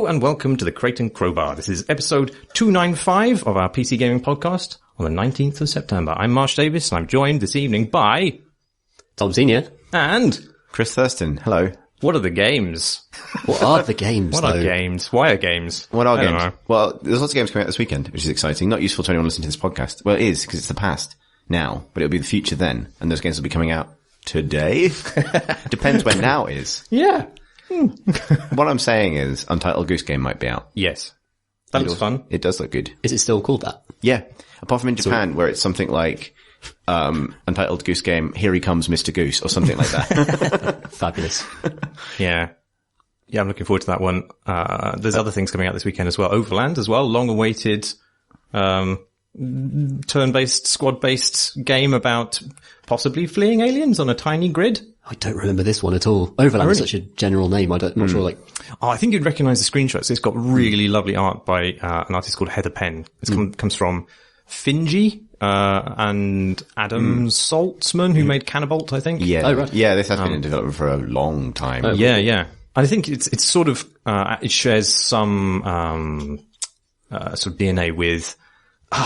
and welcome to the Crate and Crowbar. This is episode 295 of our PC Gaming Podcast on the 19th of September. I'm Marsh Davis, and I'm joined this evening by... Tom Senior. And... Chris Thurston. Hello. What are the games? What are the games, What are games? Why are games? What are I don't games? know. Well, there's lots of games coming out this weekend, which is exciting. Not useful to anyone listening to this podcast. Well, it is, because it's the past now, but it'll be the future then, and those games will be coming out today. Depends when now is. Yeah. What I'm saying is, Untitled Goose Game might be out. Yes. That looks fun. It does look good. Is it still called that? Yeah. Apart from in Japan, where it's something like, Untitled Goose Game, Here He Comes Mr. Goose, or something like that. Fabulous. Yeah. Yeah, I'm looking forward to that one. There's other things coming out this weekend as well. Overland as well. Long-awaited, turn-based, squad-based game about possibly fleeing aliens on a tiny grid. I don't remember this one at all. Overland is such a general name. I'm not sure, like... Oh, I think you'd recognize the screenshots. It's got really lovely art by an artist called Heather Penn. It comes from Finji and Adam Saltzman, who made Cannabolt, I think. Yeah. Oh, right. Yeah, this has been in development for a long time. Yeah. I think it's sort of, it shares some, sort of DNA with,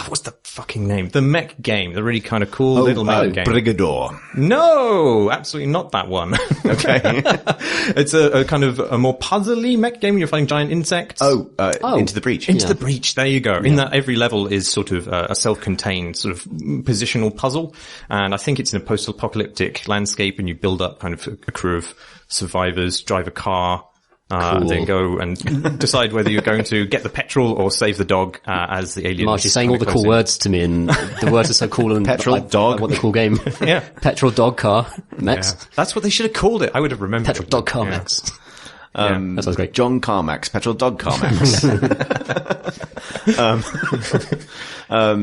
what's the fucking name? The mech game, the really kind of cool little mech game. Brigador. No, absolutely not that one. Okay. It's a kind of a more puzzly mech game. You're fighting giant insects. Into the Breach. Into the Breach, there you go. In that every level is sort of a self-contained sort of positional puzzle. And I think it's in a post-apocalyptic landscape, and you build up kind of a crew of survivors, drive a car, Cool. then go and decide whether you're going to get the petrol or save the dog, as the aliens. Marsh, you're saying all the cool words to me, and the words are so cool, and Petrol, dog. I want the cool game. Yeah. Petrol, dog, car, mechs. Yeah. That's what they should have called it. I would have remembered. Petrol, dog, car, Yeah. mechs. That sounds great. John Carmack's Petrol Dog Carmack's.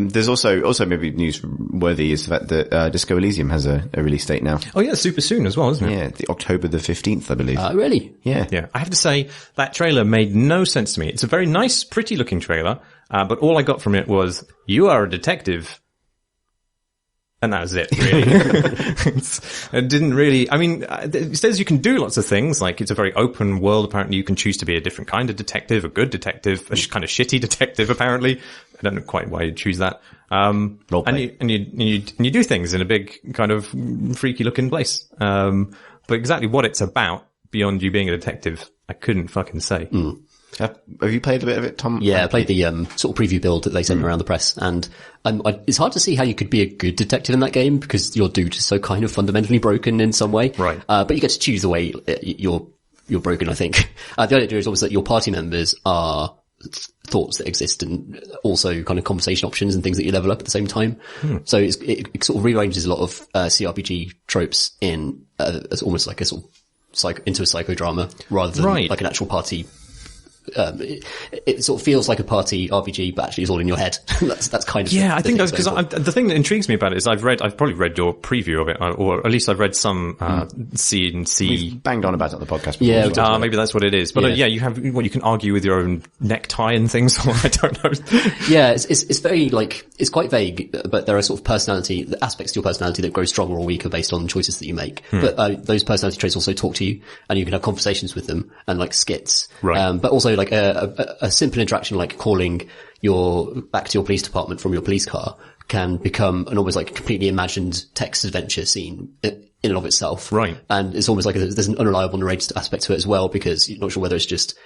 There's also maybe newsworthy is the fact that Disco Elysium has a release date now. Oh yeah, super soon as well, isn't it? Yeah, the October the 15th, I believe. Really? Yeah. Yeah, I have to say that trailer made no sense to me. It's a very nice, pretty looking trailer, but all I got from it was, you are a detective. And that was it, really. It didn't really, I mean, it says you can do lots of things, like it's a very open world, apparently you can choose to be a different kind of detective, a good detective, a kind of shitty detective, apparently. I don't know quite why you'd choose that. And you do things in a big, kind of freaky looking place. But exactly what it's about, beyond you being a detective, I couldn't fucking say. Have you played a bit of it, Tom? Yeah, I played the sort of preview build that they sent around the press, and it's hard to see how you could be a good detective in that game, because your dude is so kind of fundamentally broken in some way. Right. But you get to choose the way you're broken, I think. The idea is always that your party members are thoughts that exist, and also kind of conversation options and things that you level up at the same time. So it sort of rearranges a lot of CRPG tropes in as almost like a sort of into a psychodrama rather than like an actual party. It sort of feels like a party RPG, but actually it's all in your head. that's kind of I think that's because the thing that intrigues me about it is I've probably read your preview of it, or at least I've read some C and C. We've banged on about it on the podcast before. Yeah, maybe that's what it is. But you have you can argue with your own necktie and things. Or I don't know. Yeah, it's very it's quite vague, but there are sort of personality aspects to your personality that grow stronger or weaker based on choices that you make. But those personality traits also talk to you, and you can have conversations with them and like skits. Right. But also like a simple interaction like calling back to your police department from your police car can become an almost like completely imagined text adventure scene in and of itself. Right. And it's almost like there's an unreliable narrative aspect to it as well, because you're not sure whether it's just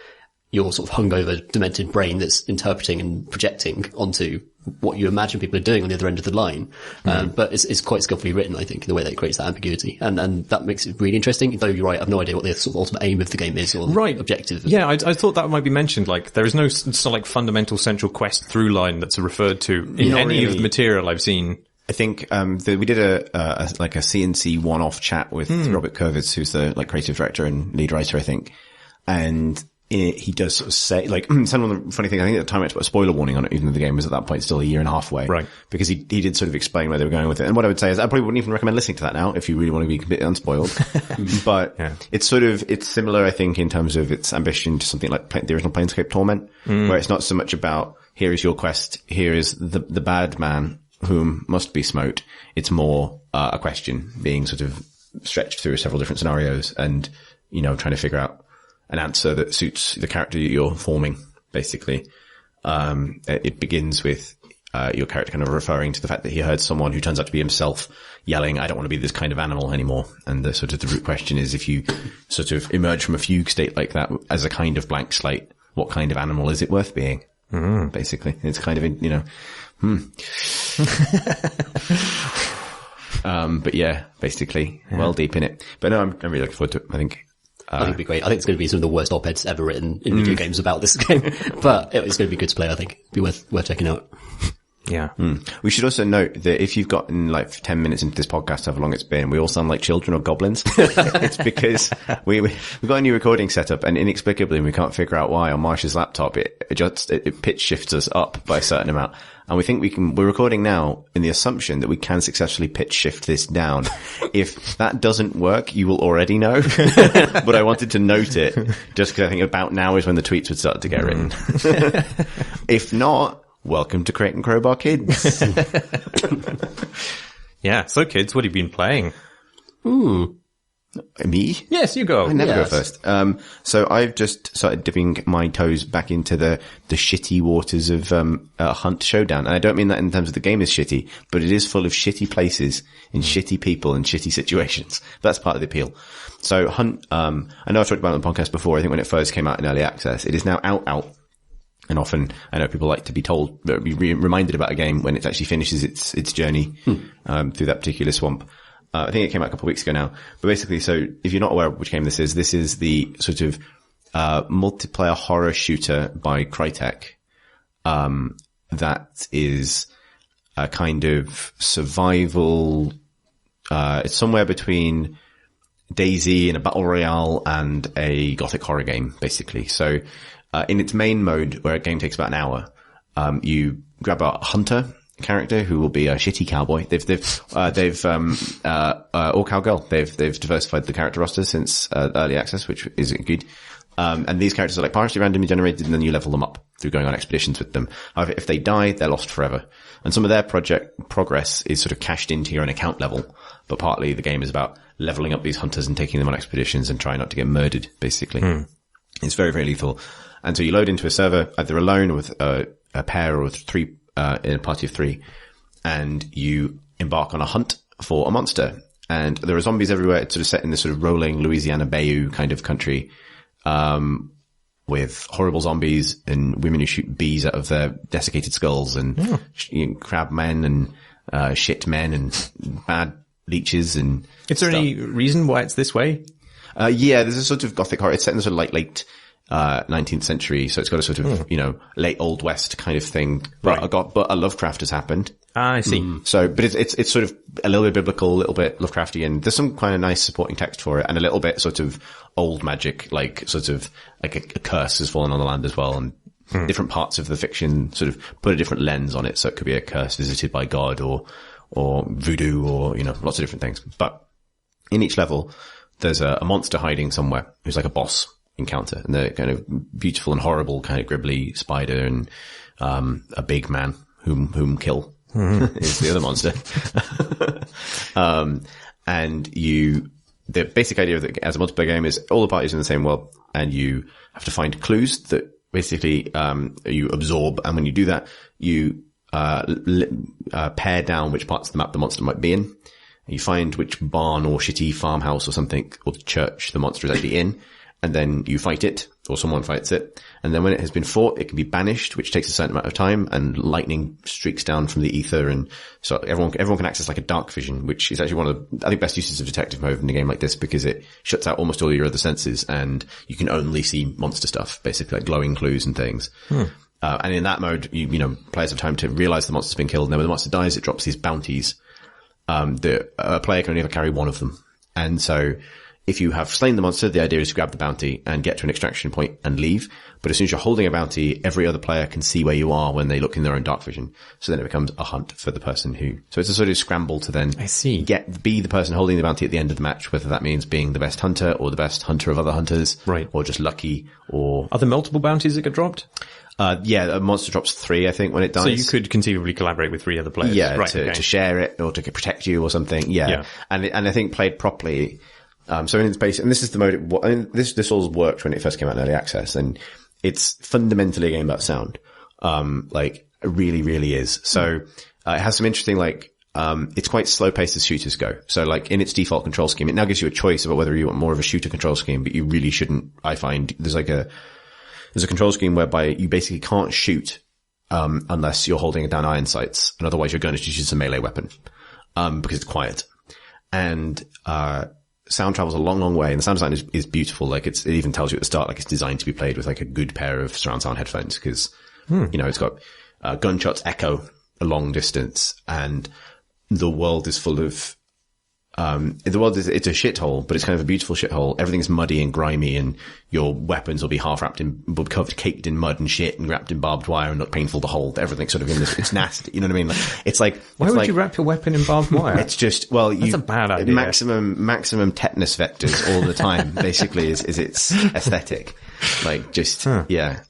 your sort of hungover, demented brain that's interpreting and projecting onto what you imagine people are doing on the other end of the line. But it's quite skillfully written, I think, in the way that it creates that ambiguity. And that makes it really interesting, though you're right, I have no idea what the sort of ultimate aim of the game is or objective. Yeah, I thought that might be mentioned, like, there is no sort of like fundamental central quest through line that's referred to in any of the material I've seen. I think we did a CNC one-off chat with Robert Kurwitz, who's the like creative director and lead writer, I think. And he does sort of say, like, some of the funny thing, I think at the time I had to put a spoiler warning on it, even though the game was at that point still a year and a half away. Right. Because he did sort of explain where they were going with it. And what I would say is I probably wouldn't even recommend listening to that now if you really want to be completely unspoiled. But it's similar, I think, in terms of its ambition to something like the original Planescape Torment, where it's not so much about, here is your quest, here is the bad man whom must be smote. It's more a question being sort of stretched through several different scenarios and, trying to figure out an answer that suits the character that you're forming, basically. It begins with, your character kind of referring to the fact that he heard someone who turns out to be himself yelling, I don't want to be this kind of animal anymore. And the sort of the root question is, if you sort of emerge from a fugue state like that as a kind of blank slate, what kind of animal is it worth being? Basically, it's kind of, but yeah, basically, well deep in it. But no, I'm really looking forward to it. I think it'd be great. I think it's going to be some of the worst op-eds ever written in video games about this game, but it's going to be good to play. I think it'd be worth checking out. Yeah. We should also note that if you've gotten like 10 minutes into this podcast, however long it's been, we all sound like children or goblins. It's because we've got a new recording setup, and inexplicably we can't figure out why on Marsh's laptop it pitch shifts us up by a certain amount. And we think we're recording now in the assumption that we can successfully pitch shift this down. If that doesn't work, you will already know. But I wanted to note it just because I think about now is when the tweets would start to get written. If not, welcome to Crate and Crowbar Kids. Yeah. So kids, what have you been playing? Me? Yes, you go. I never go first. So I've just started dipping my toes back into the shitty waters of, Hunt Showdown. And I don't mean that in terms of the game is shitty, but it is full of shitty places and shitty people and shitty situations. That's part of the appeal. So Hunt, I know I've talked about it on the podcast before. I think when it first came out in early access, it is now out. And often, I know people like to be reminded about a game when it actually finishes its journey, through that particular swamp. I think it came out a couple of weeks ago now. But basically, so if you're not aware of which game this is the sort of, multiplayer horror shooter by Crytek, that is a kind of survival, it's somewhere between DayZ and a battle royale and a gothic horror game, basically. So, in its main mode, where a game takes about an hour, you grab a hunter character who will be a shitty cowboy. Or cowgirl. They've diversified the character roster since, early access, which is good. And these characters are like partially randomly generated, and then you level them up through going on expeditions with them. However, if they die, they're lost forever. And some of their project progress is sort of cashed into your own account level, but partly the game is about leveling up these hunters and taking them on expeditions and trying not to get murdered, basically. It's very, very lethal. And so you load into a server, either alone or with a pair or with three, in a party of three, and you embark on a hunt for a monster. And there are zombies everywhere. It's sort of set in this sort of rolling Louisiana Bayou kind of country, with horrible zombies and women who shoot bees out of their desiccated skulls and crab men and, shit men and bad leeches and Is there any reason why it's this way? Yeah, there's a sort of gothic horror. It's set in the sort of late 19th century, so it's got a sort of, late Old West kind of thing. But but a Lovecraft has happened. I see. So, but it's sort of a little bit biblical, a little bit Lovecraftian. There's some kind of nice supporting text for it, and a little bit sort of old magic, like sort of like a curse has fallen on the land as well, and different parts of the fiction sort of put a different lens on it. So it could be a curse visited by God or voodoo or, lots of different things. But in each level, there's a monster hiding somewhere who's like a boss encounter, and they're kind of beautiful and horrible, kind of gribbly spider and, a big man whom kill. Is the other monster. And the basic idea of as a multiplayer game is all the parties in the same world, and you have to find clues that basically, you absorb. And when you do that, you, pare down which parts of the map the monster might be in. And you find which barn or shitty farmhouse or something, or church the monster is actually in. And then you fight it, or someone fights it. And then when it has been fought, it can be banished, which takes a certain amount of time, and lightning streaks down from the ether. And so everyone can access like a dark vision, which is actually one of the, I think, best uses of detective mode in a game like this, because it shuts out almost all your other senses, and you can only see monster stuff, basically like glowing clues and things. And in that mode, players have time to realize the monster's been killed. And then when the monster dies, it drops these bounties. A player can only ever carry one of them. And so, if you have slain the monster, the idea is to grab the bounty and get to an extraction point and leave. But as soon as you're holding a bounty, every other player can see where you are when they look in their own dark vision. So then it becomes a hunt for the person so it's a sort of scramble to then be the person holding the bounty at the end of the match, whether that means being the best hunter or the best hunter of other hunters. Right. Or just lucky or... Are there multiple bounties that get dropped? Yeah, a monster drops 3, I think, when it dies. So you could conceivably collaborate with 3 other players. Yeah, right, to share it or to protect you or something. Yeah. And I think played properly, So in its base, and this is the mode, this all worked when it first came out in early access, and it's fundamentally a game about sound. Like, it really, really is. So, it has some interesting, like, it's quite slow paced as shooters go. So like in its default control scheme, it now gives you a choice about whether you want more of a shooter control scheme, but you really shouldn't. I find there's a control scheme whereby you basically can't shoot, unless you're holding down iron sights, and otherwise your gun is just a melee weapon, because it's quiet. And, sound travels a long, long way, and the sound design is beautiful. Like it even tells you at the start, like it's designed to be played with like a good pair of surround sound headphones, because, it's got, gunshots echo a long distance, and the world is full of, it's a shithole, but it's kind of a beautiful shithole. Everything's muddy and grimy, and your weapons will be caked in mud and shit and wrapped in barbed wire and not painful to hold. Everything's sort of in this, it's nasty. You know what I mean? Like, it's like, why would you wrap your weapon in barbed wire? It's just, that's a bad idea. Maximum tetanus vectors all the time, basically is its aesthetic. Like just, yeah.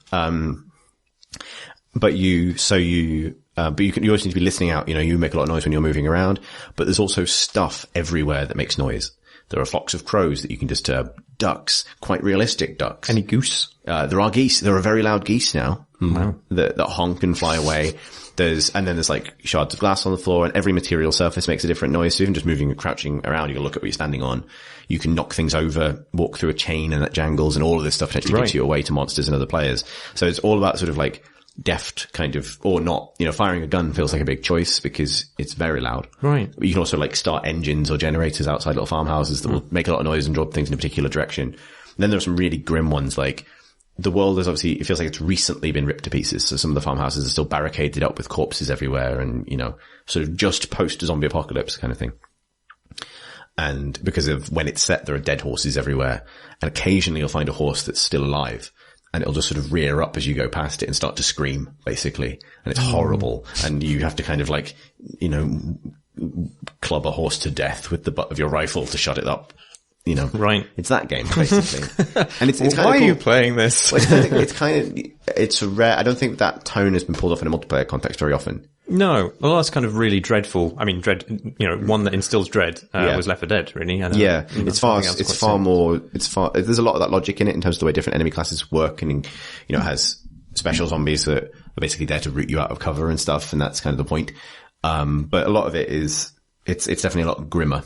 But you also need to be listening out, you make a lot of noise when you're moving around, but there's also stuff everywhere that makes noise. There are flocks of crows that you can disturb, ducks, quite realistic ducks. Any goose? There are geese. There are very loud geese now. Wow. That honk and fly away. And then there's like shards of glass on the floor, and every material surface makes a different noise. So even just moving and crouching around, you can look at what you're standing on. You can knock things over, walk through a chain and that jangles, and all of this stuff potentially gives you away to monsters and other players. So it's all about sort of like deft kind of, or not, firing a gun feels like a big choice because it's very loud. Right. But you can also like start engines or generators outside little farmhouses that will make a lot of noise and draw things in a particular direction. And then there are some really grim ones, like the world is obviously, it feels like it's recently been ripped to pieces. So some of the farmhouses are still barricaded up with corpses everywhere and, sort of just post-zombie apocalypse kind of thing. And because of when it's set, there are dead horses everywhere. And occasionally you'll find a horse that's still alive. And it'll just sort of rear up as you go past it and start to scream, basically. And it's horrible. And you have to kind of like, club a horse to death with the butt of your rifle to shut it up. Right. It's that game, basically. And it's kind of why cool. are you playing this? It's a rare, I don't think that tone has been pulled off in a multiplayer context very often. No. Well, that's kind of really dreadful. I mean, one that instills dread, was Left 4 Dead, really. There's a lot of that logic in it in terms of the way different enemy classes work, and, it has special zombies that are basically there to root you out of cover and stuff, and that's kind of the point. But a lot of it it's definitely a lot grimmer.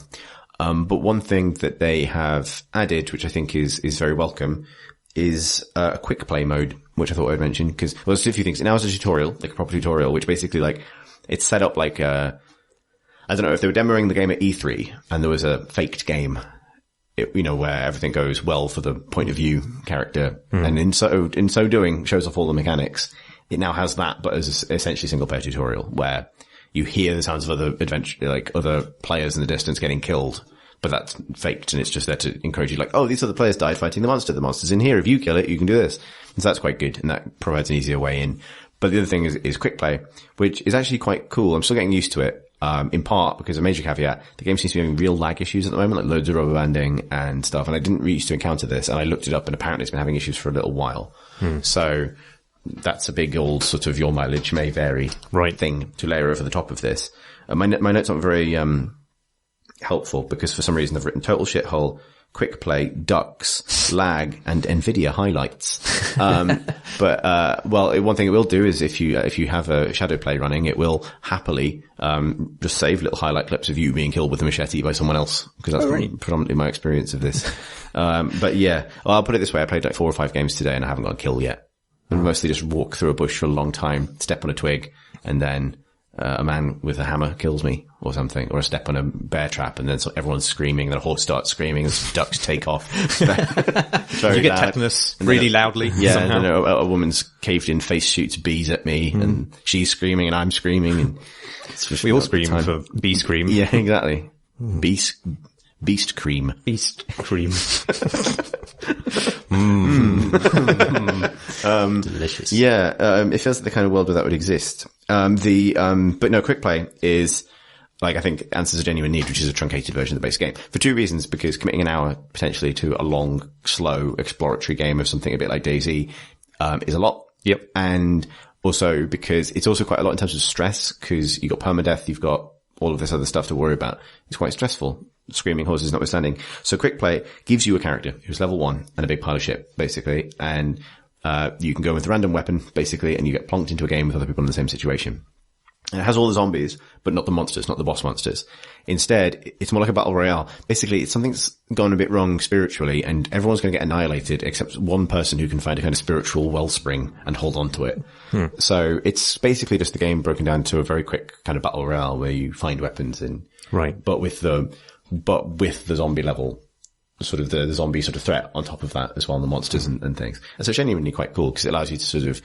But one thing that they have added, which I think is very welcome, is a quick play mode, which I thought I'd mention, because, there's a few things. It now has a tutorial, like a proper tutorial, which basically like, it's set up like I don't know, if they were demoing the game at E3 and there was a faked game, where everything goes well for the point of view character, and in so doing shows off all the mechanics. It now has that, but as essentially single player tutorial where you hear the sounds of other players in the distance getting killed, but that's faked, and it's just there to encourage you, like, oh, these other players died fighting the monster. The monster's in here. If you kill it, you can do this. And so that's quite good, and that provides an easier way in. But the other thing is quick play, which is actually quite cool. I'm still getting used to it, in part because a major caveat, the game seems to be having real lag issues at the moment, like loads of rubber banding and stuff. And I didn't really used to encounter this, and I looked it up, and apparently it's been having issues for a little while. So that's a big old sort of your mileage may vary thing to layer over the top of this. My notes aren't very helpful because for some reason I've written total shithole, quick play, ducks, lag, and Nvidia highlights. But one thing it will do is if you have a shadow play running, it will happily just save little highlight clips of you being killed with a machete by someone else, because that's predominantly my experience of this. But yeah, I'll put it this way: I played like 4 or 5 games today, and I haven't got a kill yet. I mostly just walk through a bush for a long time, step on a twig, and then a man with a hammer kills me or something, or I step on a bear trap, and then everyone's screaming, and then a horse starts screaming, and ducks take off. You get tetanus really loudly. Yeah, and then a woman's caved in face shoots bees at me, and she's screaming, and I'm screaming, and we all scream for bee scream. Yeah, exactly. Beast cream. Beast cream. Delicious. Yeah, it feels like the kind of world where that would exist. But no, quick play is, like, I think answers a genuine need, which is a truncated version of the base game. For 2 reasons, because committing an hour potentially to a long, slow, exploratory game of something a bit like DayZ, is a lot. Yep. And also because it's also quite a lot in terms of stress, because you've got permadeath, you've got all of this other stuff to worry about. It's quite stressful. screaming horses notwithstanding. So quick play gives you a character who's level 1 and a big pile of shit, basically. And, you can go with a random weapon, basically, and you get plonked into a game with other people in the same situation. And it has all the zombies, but not the monsters, not the boss monsters. Instead, it's more like a battle royale. Basically, it's something that's gone a bit wrong spiritually, and everyone's going to get annihilated except one person who can find a kind of spiritual wellspring and hold on to it. So it's basically just the game broken down to a very quick kind of battle royale where you find weapons and right, but with the zombie level, sort of the zombie sort of threat on top of that as well, and the monsters and things. And so it's genuinely quite cool because it allows you to sort of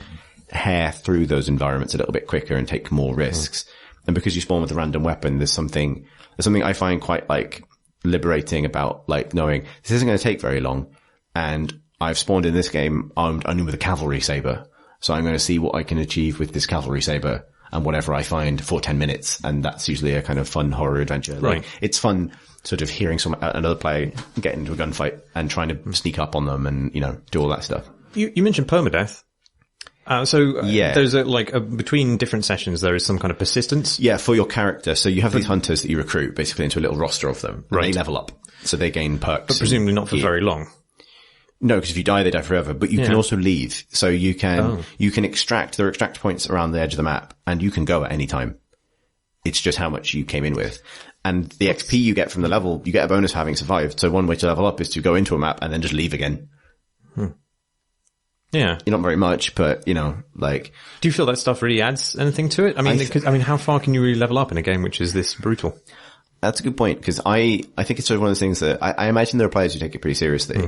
hair through those environments a little bit quicker and take more risks. And because you spawn with a random weapon, there's something I find quite like liberating about like knowing this isn't going to take very long. And I've spawned in this game armed only with a cavalry saber. So I'm going to see what I can achieve with this cavalry saber and whatever I find for 10 minutes. And that's usually a kind of fun horror adventure. Right. Like, it's fun sort of hearing another player get into a gunfight and trying to sneak up on them and, do all that stuff. You mentioned permadeath. There's between different sessions, there is some kind of persistence. Yeah, for your character. So you have these hunters that you recruit basically into a little roster of them. Right. They level up. So they gain perks. But presumably not for very long. No, because if you die, they die forever. But you can also leave. So you can extract, there are extract points around the edge of the map and you can go at any time. It's just how much you came in with. And the XP you get from the level, you get a bonus for having survived. So one way to level up is to go into a map and then just leave again. Yeah. Not very much, but, do you feel that stuff really adds anything to it? I mean, how far can you really level up in a game which is this brutal? That's a good point, because I think it's sort of one of those things that I imagine there are players who take it pretty seriously.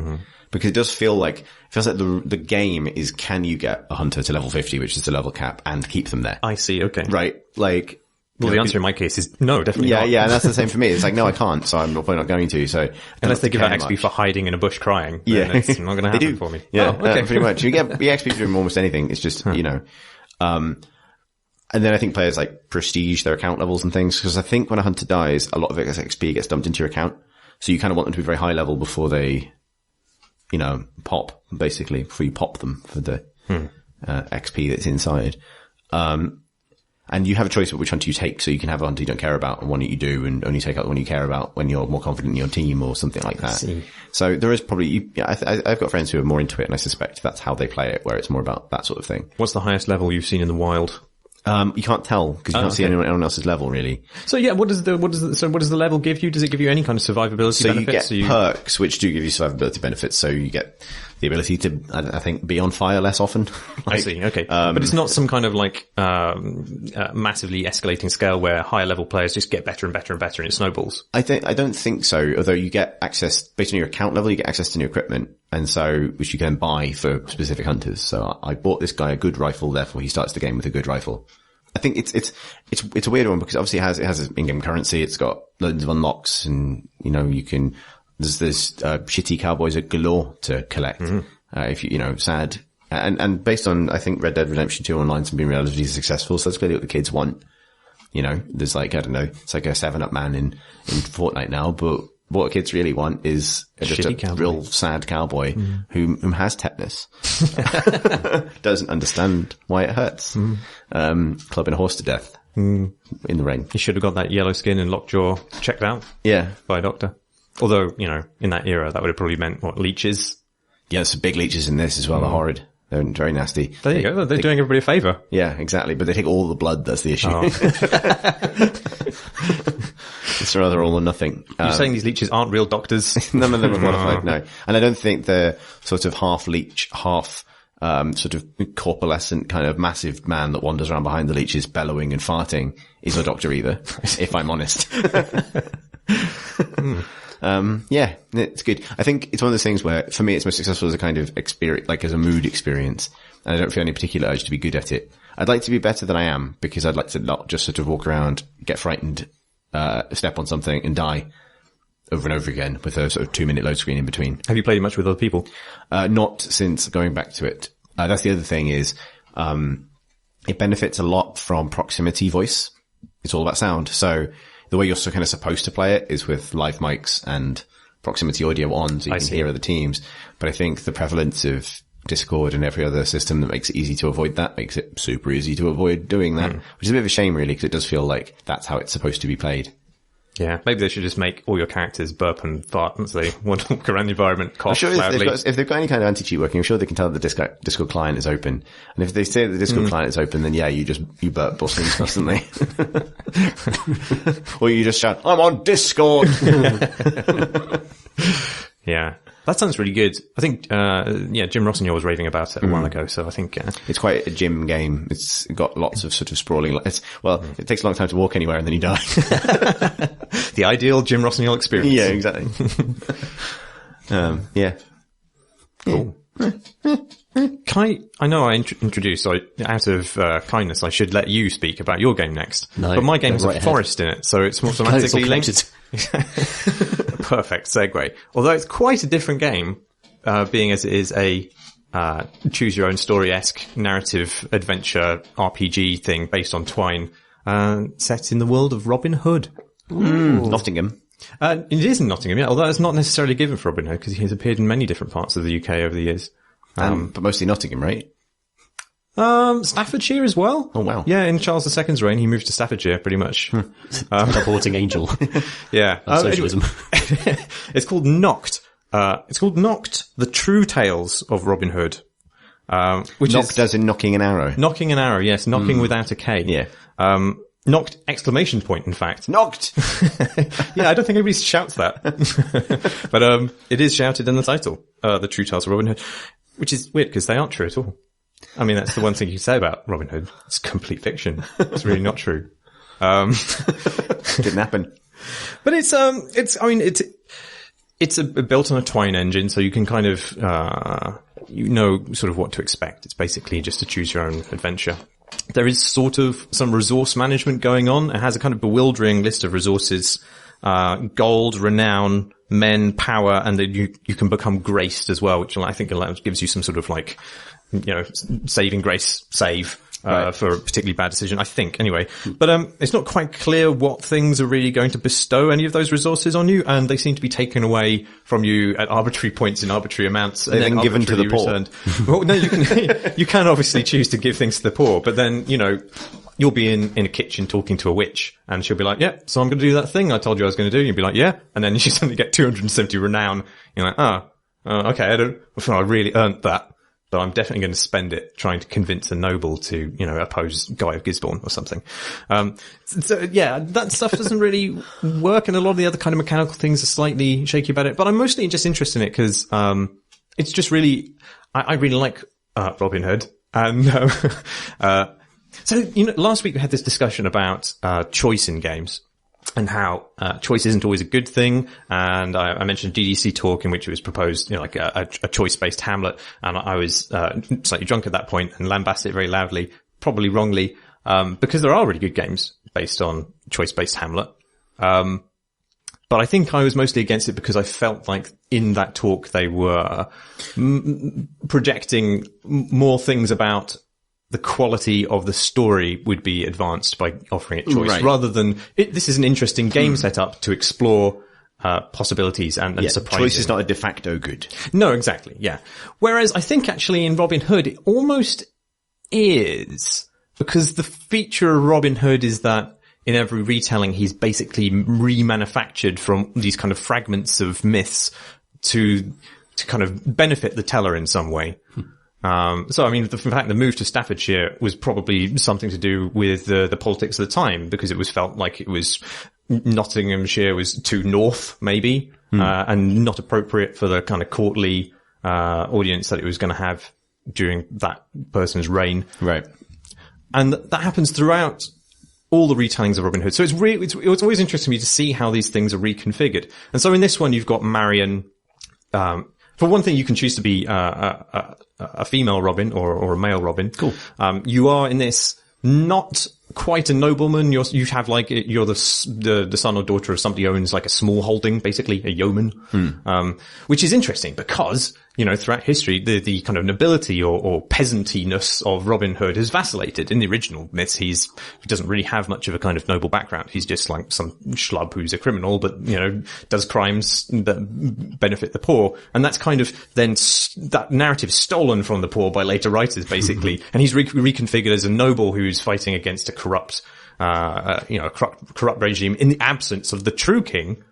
Because it does feel like the game is, can you get a hunter to level 50, which is the level cap, and keep them there? I see, okay. Right? Like, well, the answer in my case is no, definitely not. Yeah, and that's the same for me. It's like, no, I can't, so I'm probably not going to. So unless they give out XP for hiding in a bush crying, then it's not going to happen for me. Yeah, pretty much. You get XP from almost anything. It's just, and then I think players like prestige their account levels and things, because I think when a hunter dies, a lot of XP gets dumped into your account. So you kind of want them to be very high level before they, pop, basically, before you pop them for the XP that's inside. And you have a choice of which hunter you take, so you can have a hunter you don't care about and one that you do, and only take out the one you care about when you're more confident in your team or something like that. So there is probably, I've got friends who are more into it, and I suspect that's how they play it, where it's more about that sort of thing. What's the highest level you've seen in the wild? You can't tell because you can't see anyone else's level really. So yeah, what does the level give you? Does it give you any kind of survivability benefits? So you get perks which do give you survivability benefits. So you get the ability to, I think, be on fire less often. I see. Okay. But it's not some kind of massively escalating scale where higher level players just get better and better and better and it snowballs. I don't think so. Although you get access, based on your account level, you get access to new equipment. And so, which you can buy for specific hunters. So I bought this guy a good rifle, therefore he starts the game with a good rifle. I think it's a weird one because obviously it has in-game currency. It's got loads of unlocks and, there's shitty cowboys at galore to collect. If sad. And based on, I think Red Dead Redemption 2 Online's been relatively successful. So that's clearly what the kids want. There's like, I don't know, it's like a 7-Up man in Fortnite now, but what kids really want is just a real sad cowboy who has tetanus. Doesn't understand why it hurts. Clubbing a horse to death in the rain. He should have got that yellow skin and lockjaw checked out. Yeah. By a doctor. Although, in that era, that would have probably meant, leeches? Yeah, there's some big leeches in this as well. They're horrid. They're very nasty. There you go. They're doing everybody a favour. Yeah, exactly. But they take all the blood. That's the issue. Oh. It's rather all or nothing. You're saying these leeches aren't real doctors? None of them are qualified, no. And I don't think the sort of half leech, half sort of corpulescent kind of massive man that wanders around behind the leeches bellowing and farting is a doctor either, if I'm honest. Yeah, it's good. I think it's one of those things where, for me, it's most successful as a kind of experience, like as a mood experience. And I don't feel any particular urge to be good at it. I'd like to be better than I am because I'd like to not just sort of walk around, get frightened, step on something and die over and over again with a sort of 2-minute load screen in between. Have you played much with other people? Not since going back to it. That's the other thing is, it benefits a lot from proximity voice. It's all about sound. So the way you're kind of supposed to play it is with live mics and proximity audio on so you can hear other teams. But I think the prevalence of Discord and every other system that makes it easy to avoid that makes it super easy to avoid doing that, which is a bit of a shame really because it does feel like that's how it's supposed to be played. Yeah, maybe they should just make all your characters burp and fart once they want to walk around the environment, cough loudly. If they've got any kind of anti-cheat working, I'm sure they can tell that the Discord client is open. And if they say that the Discord client is open, then yeah, you burp buttons constantly. Or you just shout, I'm on Discord! Yeah. That sounds really good. I think, Jim Rossignol was raving about it a while ago, so I think, it's quite a gym game. It's got lots of sort of sprawling, it takes a long time to walk anywhere and then you die. the ideal Jim Rossignol experience. Yeah, exactly. Yeah. Cool. I know I introduced, so out of kindness, I should let you speak about your game next. No, but my game's right a forest in it, so it's automatically linked. Perfect segue. Although it's quite a different game, being as it is a choose your own story-esque narrative adventure RPG thing based on Twine, set in the world of Robin Hood. Nottingham. It is in Nottingham, yeah, although it's not necessarily given for Robin Hood because he has appeared in many different parts of the UK over the years. But mostly Nottingham, right? Staffordshire as well. Oh wow. Yeah, in Charles II's reign, he moved to Staffordshire pretty much. Teleporting angel. Yeah. Socialism. Anyway, it's called Nocked. It's called Nocked, The True Tales of Robin Hood. Which Nocked as in knocking an arrow. Knocking an arrow, yes. Knocking without a K. Yeah. Knocked exclamation point, in fact. Knocked! Yeah, I don't think anybody shouts that. But, it is shouted in the title, The True Tales of Robin Hood, which is weird because they aren't true at all. I mean, that's the one thing you can say about Robin Hood. It's complete fiction. It's really not true. Didn't happen. But it's built on a Twine engine, so you can kind of, sort of what to expect. It's basically just to choose your own adventure. There is sort of some resource management going on. It has a kind of bewildering list of resources, gold, renown, men, power, and then you can become graced as well, which I think gives you some sort of saving grace save. Right. For a particularly bad decision, I think, anyway. But, it's not quite clear what things are really going to bestow any of those resources on you, and they seem to be taken away from you at arbitrary points in arbitrary amounts. And then given to the poor. Returned. Well, no, you can obviously choose to give things to the poor, but then, you'll be in a kitchen talking to a witch, and she'll be like, yeah, so I'm going to do that thing I told you I was going to do. And you'll be like, yeah. And then you suddenly get 270 renown. You're like, okay, I really earned that. But I'm definitely going to spend it trying to convince a noble to, oppose Guy of Gisborne or something. That stuff doesn't really work, and a lot of the other kind of mechanical things are slightly shaky about it. But I'm mostly just interested in it because, it's just really, I really like, Robin Hood. And, last week we had this discussion about, choice in games. And how choice isn't always a good thing, and I mentioned DDC talk in which it was proposed, a choice-based Hamlet, and I was slightly drunk at that point and lambasted it very loudly, probably wrongly, because there are really good games based on choice-based Hamlet. But I think I was mostly against it because I felt like in that talk they were projecting more things about the quality of the story would be advanced by offering it choice, rather than this is an interesting game setup to explore possibilities and surprises. Choice is not a de facto good. No, exactly. Yeah. Whereas I think actually in Robin Hood it almost is, because the feature of Robin Hood is that in every retelling he's basically remanufactured from these kind of fragments of myths to kind of benefit the teller in some way. So I mean, in fact, the move to Staffordshire was probably something to do with the politics of the time, because it was felt like it was Nottinghamshire was too north, maybe, and not appropriate for the kind of courtly audience that it was going to have during that person's reign. Right. And that happens throughout all the retellings of Robin Hood. So it's always interesting to me to see how these things are reconfigured. And so in this one, you've got Marion. For one thing, you can choose to be a female Robin or a male Robin. Cool. You are in this not quite a nobleman. You're the son or daughter of somebody who owns like a small holding, basically a yeoman. Which is interesting because, throughout history, the kind of nobility or peasantiness of Robin Hood has vacillated. In the original myths, he doesn't really have much of a kind of noble background. He's just like some schlub who's a criminal, but, does crimes that benefit the poor. And that's kind of then that narrative stolen from the poor by later writers, basically. And he's reconfigured as a noble who's fighting against a corrupt, a corrupt regime in the absence of the true king,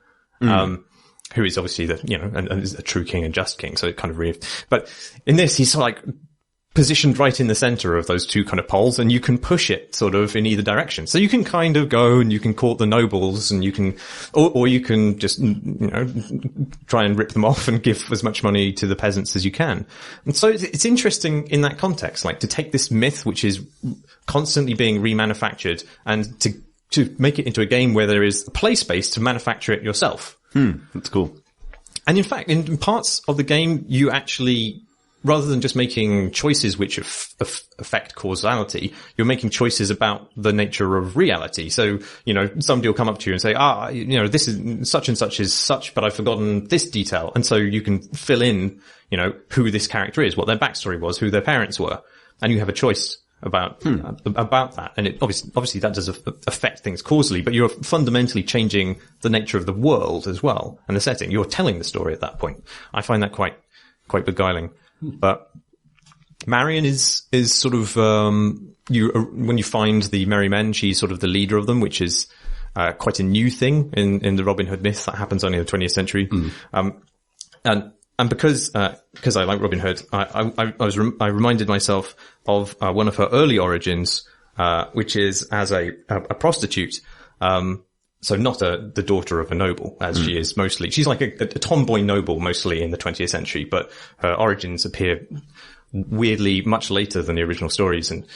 who is obviously and is a true king and just king. So it kind of but in this, he's sort of like positioned right in the center of those two kind of poles, and you can push it sort of in either direction. So you can kind of go and you can court the nobles, and you can, or you can just, try and rip them off and give as much money to the peasants as you can. And so it's interesting in that context, like to take this myth, which is constantly being remanufactured, and to make it into a game where there is a play space to manufacture it yourself. That's cool. And in fact, in parts of the game, you actually, rather than just making choices which affect causality, you're making choices about the nature of reality. So, somebody will come up to you and say, this is such and such is such, but I've forgotten this detail. And so you can fill in, who this character is, what their backstory was, who their parents were. And you have a choice about that. And it obviously that does affect things causally, but you're fundamentally changing the nature of the world as well, and the setting. You're telling the story at that point. I find that quite beguiling. But Marion is sort of, when you find the Merry Men, she's sort of the leader of them, which is, quite a new thing in the Robin Hood myth that happens only in the 20th century. And because I like Robin Hood, I reminded myself of, one of her early origins, which is as a prostitute. So not the daughter of a noble, as she is mostly. She's like a tomboy noble mostly in the 20th century, but her origins appear weirdly much later than the original stories. And,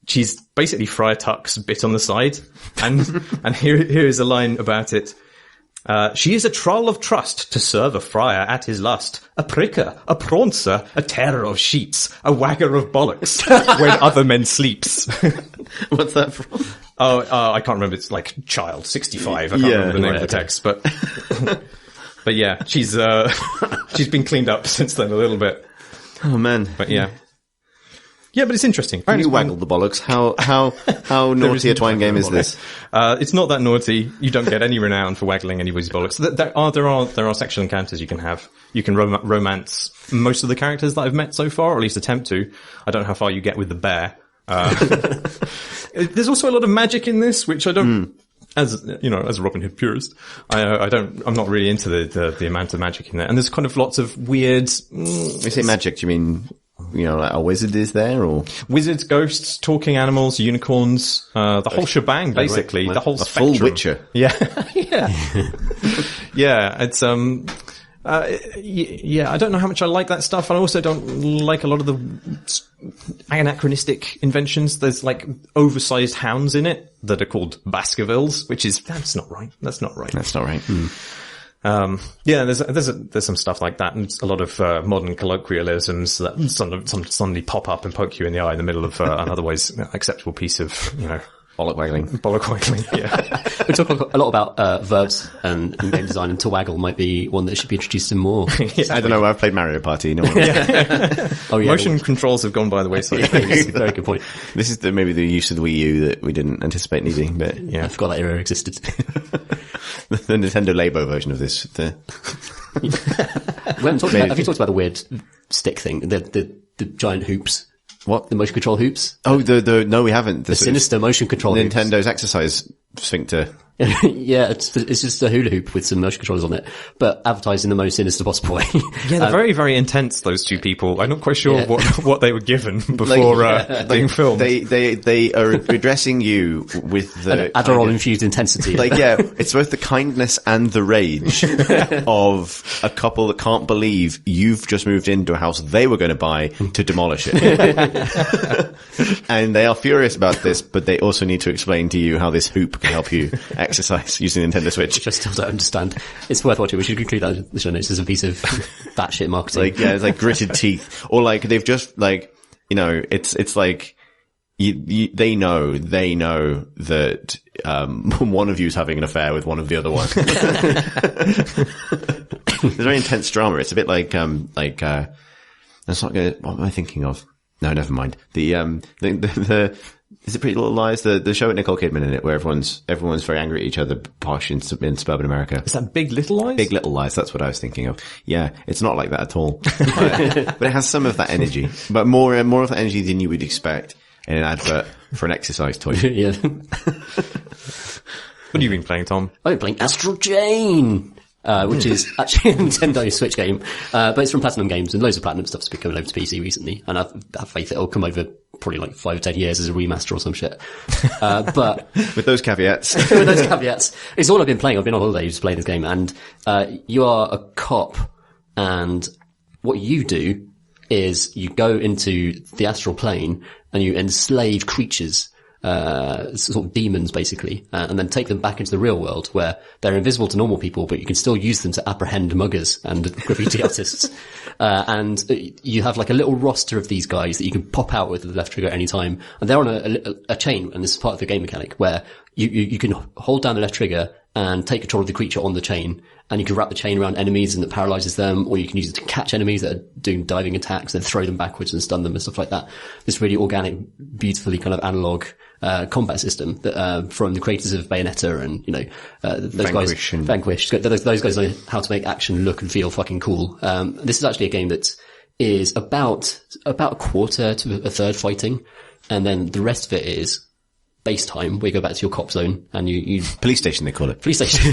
she's basically Friar Tuck's bit on the side. And here is a line about it. She is a trull of trust to serve a friar at his lust, a pricker, a prauncer, a tearer of sheets, a wagger of bollocks, when other men sleeps. What's that from? I can't remember. It's like Child 65. I can't remember the name of the text, but yeah, she's been cleaned up since then a little bit. Oh man. But yeah. Yeah, but it's interesting. Can you waggle the bollocks? How naughty a Twine game is this? It's not that naughty. You don't get any renown for waggling anybody's bollocks. There are sexual encounters you can have. You can romance most of the characters that I've met so far, or at least attempt to. I don't know how far you get with the bear. There's also a lot of magic in this, which I don't, as a Robin Hood purist, I'm not really into the amount of magic in there. And there's kind of lots of weird, when you say magic, do you mean, like a wizard is there, or? Wizards, ghosts, talking animals, unicorns, the whole shebang, basically. The whole spectrum. Full Witcher. Yeah. Yeah. Yeah, it's, I don't know how much I like that stuff. And I also don't like a lot of the anachronistic inventions. There's like oversized hounds in it that are called Baskervilles, that's not right. That's not right. Yeah, there's some stuff like that, and a lot of modern colloquialisms that suddenly pop up and poke you in the eye in the middle of an otherwise acceptable piece of, bollock waggling. Yeah. We talk a lot about verbs and game design, and to waggle might be one that should be introduced in more. Yeah. I don't know. I've played Mario Party. No one. Motion controls have gone by the wayside. Very good point. This is maybe the use of the Wii U that we didn't anticipate needing, but I forgot that era existed. The Nintendo Labo version of this. Have you talked about the weird stick thing? The giant hoops. What? The motion control hoops? Oh, no, we haven't. The sinister motion control hoops. Nintendo's exercise sphincter. Yeah, it's just a hula hoop with some motion controllers on it, but advertised in the most sinister possible way. Yeah, they're very, very intense, those two people. I'm not quite sure what they were given before being filmed. They are addressing you with the Adderall-infused intensity. It's both the kindness and the rage of a couple that can't believe you've just moved into a house they were going to buy to demolish it. And they are furious about this, but they also need to explain to you how this hoop can help you exercise using Nintendo Switch. Which I still don't understand. It's worth watching. We should include that in the show notes as a piece of batshit marketing. It's like gritted teeth. Or they've just it's like, they know that, one of you's having an affair with one of the other one. There's very intense drama. It's a bit that's not good. What am I thinking of? No, never mind. Is it Pretty Little Lies? The show with Nicole Kidman in it, where everyone's very angry at each other, posh in suburban America. Is that Big Little Lies? Big Little Lies, that's what I was thinking of. Yeah, it's not like that at all. But it has some of that energy. But more of that energy than you would expect. in an advert for an exercise toy. Yeah. What have you been playing, Tom? I've been playing Astral Chain, which is actually a Nintendo Switch game, but it's from Platinum Games, and loads of Platinum stuff's been coming over to PC recently, and I have faith it'll come over probably like 5 or 10 years as a remaster or some shit. But With those caveats. with those caveats, it's all I've been playing. I've been on holiday just playing this game, and you are a cop, and what you do is you go into the astral plane and you enslave creatures, sort of demons basically, and then take them back into the real world where they're invisible to normal people, but you can still use them to apprehend muggers and graffiti artists. And you have like a little roster of these guys that you can pop out with the left trigger at any time. And they're on a chain, and this is part of the game mechanic where you can hold down the left trigger and take control of the creature on the chain, and you can wrap the chain around enemies and it paralyzes them, or you can use it to catch enemies that are doing diving attacks and throw them backwards and stun them and stuff like that. This really organic, beautifully kind of analog combat system that from the creators of Bayonetta and those Vanquish. Those guys know how to make action look and feel fucking cool. This is actually a game that is about a quarter to a third fighting, and then the rest of it is base time, where you go back to your cop zone and you Police station, they call it. Police station.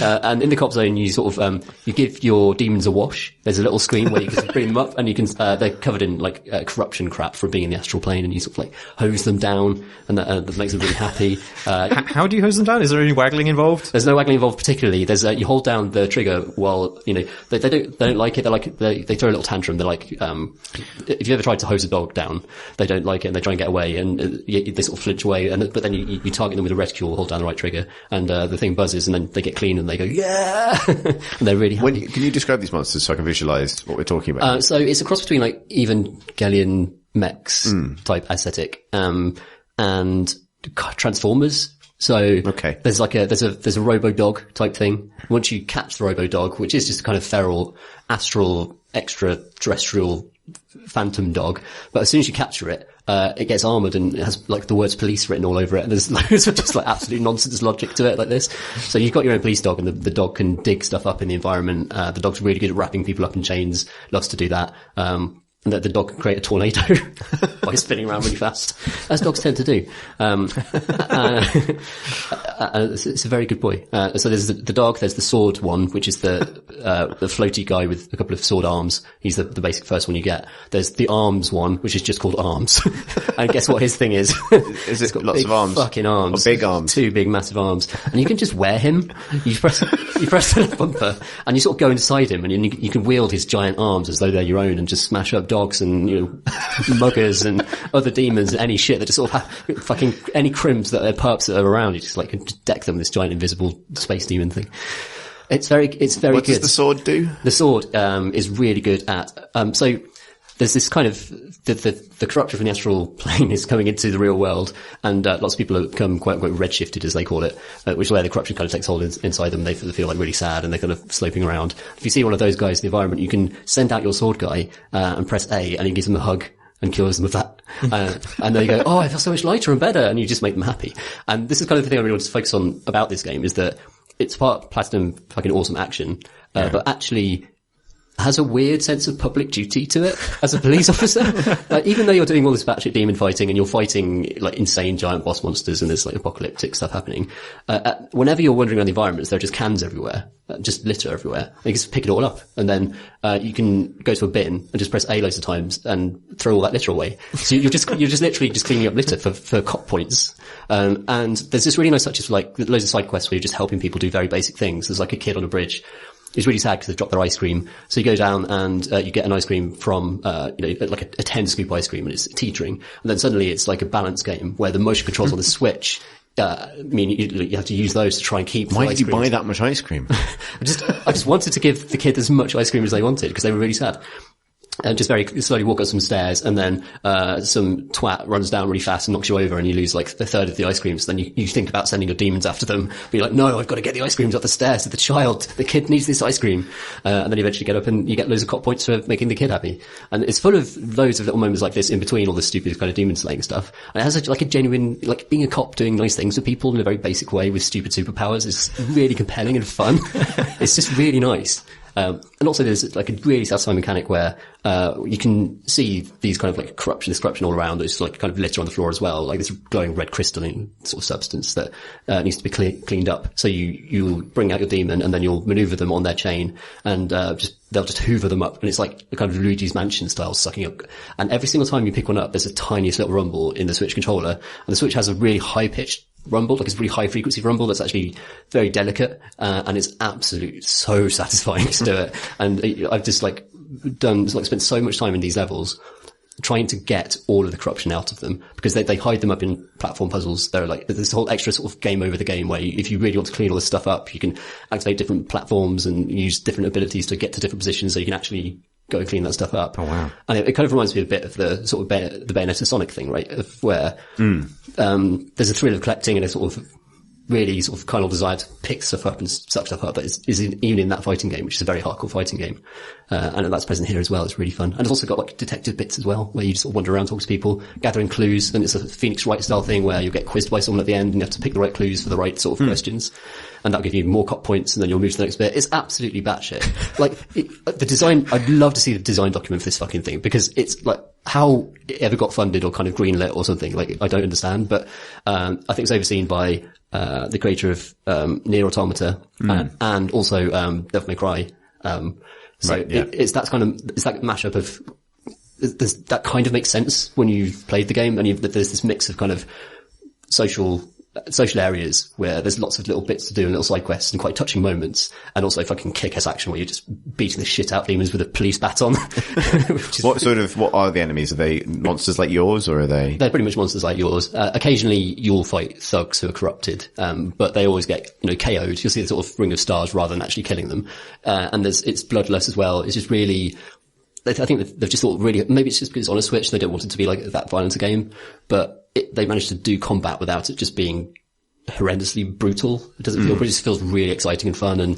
And in the cop zone, you sort of, you give your demons a wash. There's a little screen where you can bring them up, and you can, they're covered in like, corruption crap from being in the astral plane, and you sort of like hose them down, and that makes them really happy. How do you hose them down? Is there any waggling involved? There's no waggling involved particularly. There's, you hold down the trigger while, they don't like it. They throw a little tantrum. They're like, if you ever tried to hose a dog down, they don't like it and they try and get away, and they sort of flinch away, but then you target them with a rescue or hold down the right trigger, and the thing buzzes, and then they get clean and they go, yeah! And they're really happy. Can you describe these monsters so I can visualize what we're talking about? So it's a cross between like Evangelion mechs type aesthetic, and Transformers. So okay. There's a robo dog type thing. Once you catch the robo dog, which is just a kind of feral, astral, extraterrestrial phantom dog, but as soon as you capture it, it gets armored and it has like the words police written all over it. And there's loads of just like absolute nonsense logic to it like this. So you've got your own police dog, and the dog can dig stuff up in the environment. The dog's really good at wrapping people up in chains, loves to do that. And that the dog can create a tornado by spinning around really fast, as dogs tend to do. It's a very good boy. So there's the dog, there's the sword one, which is the floaty guy with a couple of sword arms. He's the basic first one you get. There's the arms one, which is just called arms. And guess what his thing is? Is it lots of arms? Fucking arms. Or big arms? 2 big massive arms. And you can just wear him. You press the left bumper, and you sort of go inside him, and you can wield his giant arms as though they're your own, and just smash up dogs and, muggers and other demons and any shit that just sort of have fucking any crims that are pups that are around. You just like can just deck them with this giant invisible space demon thing. It's very What good. What does the sword do? The sword, is really good at, so there's this kind of, the corruption from the astral plane is coming into the real world, and lots of people have become quite redshifted, as they call it, which is where the corruption kind of takes hold inside them. They feel like really sad, and they're kind of sloping around. If you see one of those guys in the environment, you can send out your sword guy, and press A, and he gives them a hug and cures them of that. And they go, oh, I feel so much lighter and better, and you just make them happy. And this is kind of the thing I really want to focus on about this game, is that it's part Platinum fucking awesome action, but actually has a weird sense of public duty to it as a police officer. Like, even though you're doing all this batshit demon fighting and you're fighting like insane giant boss monsters and there's like apocalyptic stuff happening, whenever you're wandering around the environments, there are just cans everywhere, just litter everywhere. You just pick it all up, and then you can go to a bin and just press A loads of times and throw all that litter away. So you're just literally just cleaning up litter for cop points. And there's this really nice touch of like loads of side quests where you're just helping people do very basic things. There's like a kid on a bridge. It's really sad because they've dropped their ice cream. So you go down and you get an ice cream from, like a 10 scoop ice cream, and it's teetering. And then suddenly it's like a balance game where the motion controls on the Switch mean you have to use those to try and keep. Why did you buy that much ice cream? I just wanted to give the kid as much ice cream as they wanted, because they were really sad. And just very slowly walk up some stairs, and then some twat runs down really fast and knocks you over, and you lose like a third of the ice creams. Then you think about sending your demons after them, but you're like, no, I've got to get the ice creams up the stairs to the kid needs this ice cream. And then you eventually get up and you get loads of cop points for making the kid happy. And it's full of loads of little moments like this in between all the stupid kind of demon slaying stuff. And it has a genuine, like, being a cop doing nice things for people in a very basic way with stupid superpowers is really compelling and fun. It's just really nice. And also there's like a really satisfying mechanic where, you can see these kind of like this corruption all around. There's like kind of litter on the floor as well, like this glowing red crystalline sort of substance that, needs to be cleaned up. So you'll bring out your demon and then you'll maneuver them on their chain and, they'll just hoover them up, and it's like a kind of Luigi's Mansion style sucking up. And every single time you pick one up, there's a tiniest little rumble in the Switch controller, and the Switch has a really high pitched rumble, like it's a really high frequency rumble that's actually very delicate, and it's absolutely so satisfying to do it. And I've just spent so much time in these levels trying to get all of the corruption out of them, because they hide them up in platform puzzles. They're like, there's this whole extra sort of game over the game where if you really want to clean all this stuff up, you can activate different platforms and use different abilities to get to different positions so you can actually go and clean that stuff up. Oh wow. And it kind of reminds me a bit of the sort of the Bayonetta Sonic thing, right? Of where, there's a thrill of collecting and a sort of really sort of carnal desire to pick stuff up and suck stuff up that is even in that fighting game, which is a very hardcore fighting game. And that's present here as well. It's really fun. And it's also got like detective bits as well, where you just sort of wander around, talk to people, gathering clues. And it's a Phoenix Wright style thing where you'll get quizzed by someone at the end and you have to pick the right clues for the right sort of questions. And that'll give you more cop points, and then you'll move to the next bit. It's absolutely batshit. Like, the design, I'd love to see the design document for this fucking thing, because it's like, how it ever got funded or kind of greenlit or something, like, I don't understand, but, I think it's overseen by, the creator of, Nier Automata, and also, Devil May Cry. So right, yeah. it's that mashup of, that kind of makes sense when you've played the game, and there's this mix of kind of social areas where there's lots of little bits to do and little side quests and quite touching moments, and also fucking kick-ass action where you're just beating the shit out of demons with a police baton. What are the enemies? Are they monsters like yours, or are they? They're pretty much monsters like yours. Occasionally you'll fight thugs who are corrupted, but they always get, KO'd. You'll see the sort of ring of stars rather than actually killing them. And it's bloodless as well. It's just really, I think they've just thought really, maybe it's just because it's on a Switch, they don't want it to be like that violent a game, but they managed to do combat without it just being horrendously brutal. It doesn't feel, it just feels really exciting and fun, and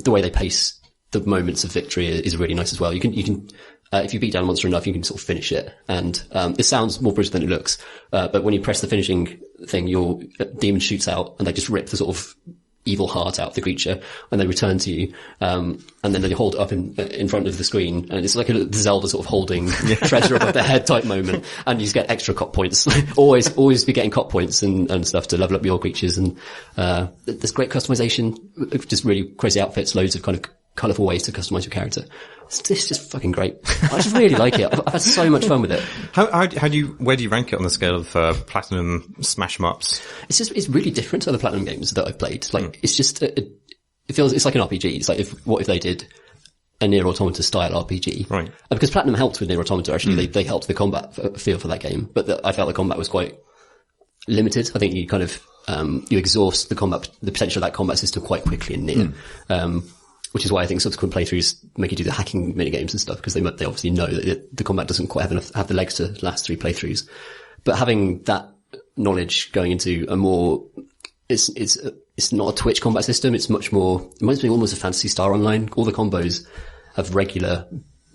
the way they pace the moments of victory is really nice as well. You can if you beat down a monster enough, you can sort of finish it, and it sounds more brutal than it looks, but when you press the finishing thing, your demon shoots out and they just rip the sort of evil heart out of the creature, and they return to you, and then they hold it up in front of the screen, and it's like a Zelda sort of holding treasure above their head type moment, and you just get extra cop points. always be getting cop points and stuff to level up your creatures, and there's great customization, just really crazy outfits, loads of kind of colourful ways to customize your character. It's just fucking great. I just really like it. I've had so much fun with it. Where do you rank it on the scale of platinum smash 'em ups? It's really different to other platinum games that I've played. Like, it's just, it feels, it's like an RPG. It's like what if they did a Nier Automata style RPG? Right. And because Platinum helped with Nier Automata, actually, they helped the combat feel for that game, but I felt the combat was quite limited. I think you kind of, you exhaust the potential of that combat system quite quickly in Nier. Which is why I think subsequent playthroughs make you do the hacking minigames and stuff, because they obviously know that the combat doesn't quite have the legs to last 3 playthroughs. But having that knowledge going into a more, it's not a Twitch combat system, it's much more, it reminds me almost of Phantasy Star Online. All the combos have regular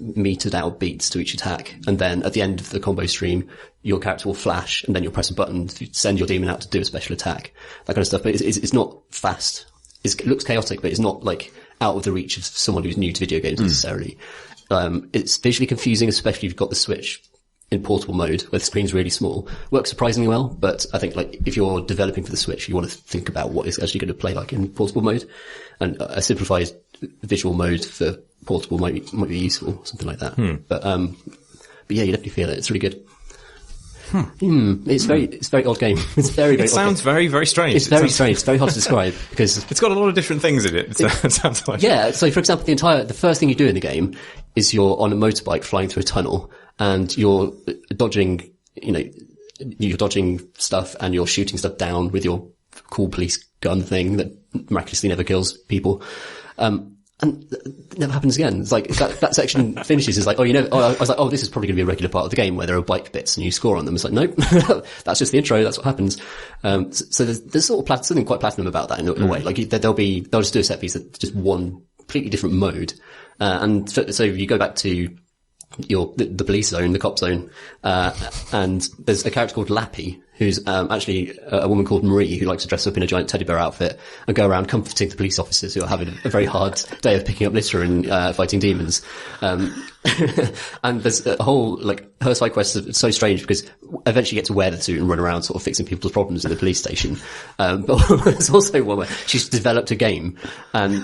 metered out beats to each attack, and then at the end of the combo stream, your character will flash, and then you'll press a button to send your demon out to do a special attack. That kind of stuff, but it's not fast. It looks chaotic, but it's not like out of the reach of someone who's new to video games necessarily. It's visually confusing, especially if you've got the Switch in portable mode, where the screen's really small. Works surprisingly well, but I think like if you're developing for the Switch, you want to think about what it's actually going to play like in portable mode, and a simplified visual mode for portable might be useful, something like that. But yeah, you definitely feel it. It's really good. It's very odd game. It's very It sounds very, very strange. It's very strange. It's very hard to describe because it's got a lot of different things in it. It sounds like. Yeah. So for example, the first thing you do in the game is you're on a motorbike flying through a tunnel, and you're dodging, you're dodging stuff, and you're shooting stuff down with your cool police gun thing that miraculously never kills people. And it never happens again. It's like that section finishes. It's like, I was like, this is probably going to be a regular part of the game where there are bike bits and you score on them. It's like, nope, that's just the intro. That's what happens. So there's sort of something quite platinum about that in a way. Like they'll just do a set piece that's just one completely different mode. And so you go back to the police zone, the cop zone, and there's a character called Lappy who's actually a woman called Marie who likes to dress up in a giant teddy bear outfit and go around comforting the police officers who are having a very hard day of picking up litter and fighting demons. And there's a whole, like, her side quest is so strange because eventually you get to wear the suit and run around sort of fixing people's problems in the police station. But there's also one where she's developed a game and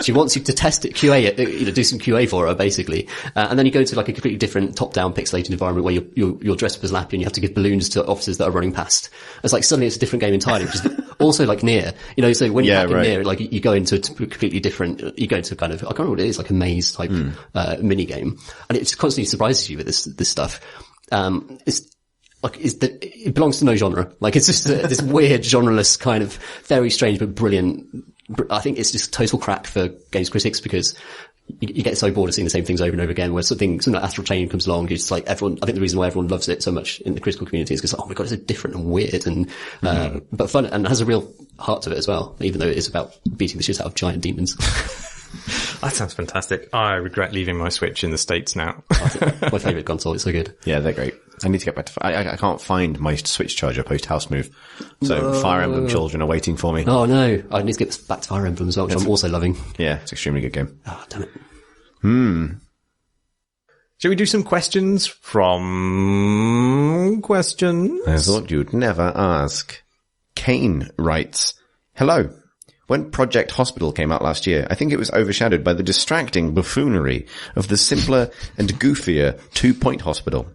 she wants you to test it, QA it, do some QA for her, basically. And then you go to like a completely different top-down pixelated environment where you're dressed up as Lappy and you have to give balloons to officers that are running past. It's like suddenly it's a different game entirely, which is also like Nier. So when you're back in Nier, like you go into a completely different, you go into kind of, I can't remember what it is, like a maze type, mini game. And it just constantly surprises you with this stuff. It belongs to no genre. Like it's just this weird genreless kind of very strange but brilliant. I think it's just total crack for games critics because you get so bored of seeing the same things over and over again, where something like Astral Chain comes along, it's like I think the reason why everyone loves it so much in the critical community is because, oh my god, it's so different and weird and, but fun, and has a real heart to it as well, even though it is about beating the shit out of giant demons. That sounds fantastic. I regret leaving my Switch in the States now. My favourite console, it's so good. Yeah, they're great. I need to get back to, I can't find my Switch charger post house move. So Fire Emblem children are waiting for me. Oh no, I need to get back to Fire Emblem as well, which I'm also loving. Yeah, it's an extremely good game. Oh, damn it. Shall we do some questions from questions? I thought you'd never ask. Kane writes, hello. When Project Hospital came out last year, I think it was overshadowed by the distracting buffoonery of the simpler and goofier 2 Point Hospital.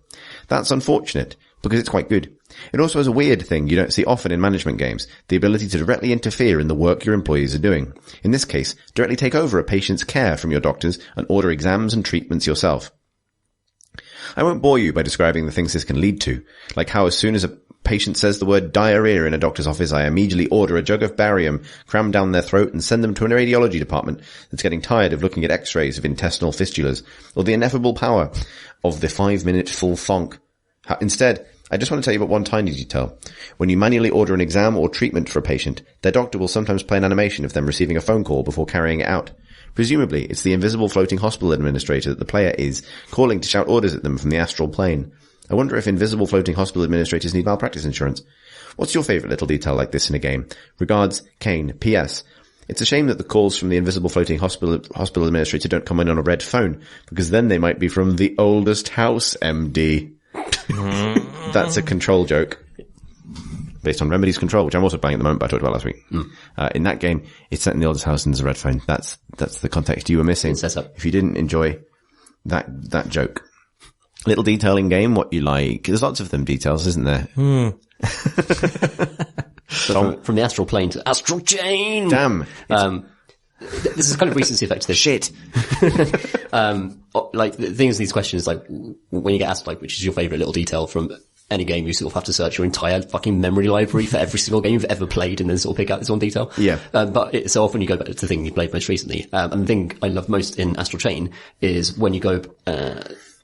That's unfortunate, because it's quite good. It also has a weird thing you don't see often in management games, the ability to directly interfere in the work your employees are doing. In this case, directly take over a patient's care from your doctors and order exams and treatments yourself. I won't bore you by describing the things this can lead to, like how as soon as a patient says the word diarrhea in a doctor's office, I immediately order a jug of barium, cram down their throat and send them to an radiology department that's getting tired of looking at x-rays of intestinal fistulas, or the ineffable power of the 5-minute full thonk. Instead, I just want to tell you about one tiny detail. When you manually order an exam or treatment for a patient, their doctor will sometimes play an animation of them receiving a phone call before carrying it out. Presumably, it's the invisible floating hospital administrator that the player is calling to shout orders at them from the astral plane. I wonder if invisible floating hospital administrators need malpractice insurance. What's your favourite little detail like this in a game? Regards, Kane. P.S. It's a shame that the calls from the invisible floating hospital administrator don't come in on a red phone, because then they might be from the oldest house, MD. That's a Control joke. Based on Remedy's Control, which I'm also playing at the moment, but I talked about last week. In that game, it's set in the oldest house and there's a red phone. That's the context you were missing. If you didn't enjoy that joke. Little detail in game, what you like. There's lots of them details, isn't there? So from the astral plane to Astral Chain. Damn. This is kind of recency effect to this. Shit. Like the things in these questions, like when you get asked like which is your favourite little detail from any game, you sort of have to search your entire fucking memory library for every single game you've ever played and then sort of pick out this one detail. Yeah. But so often you go back to the thing you played most recently. And the thing I love most in Astral Chain is when you go,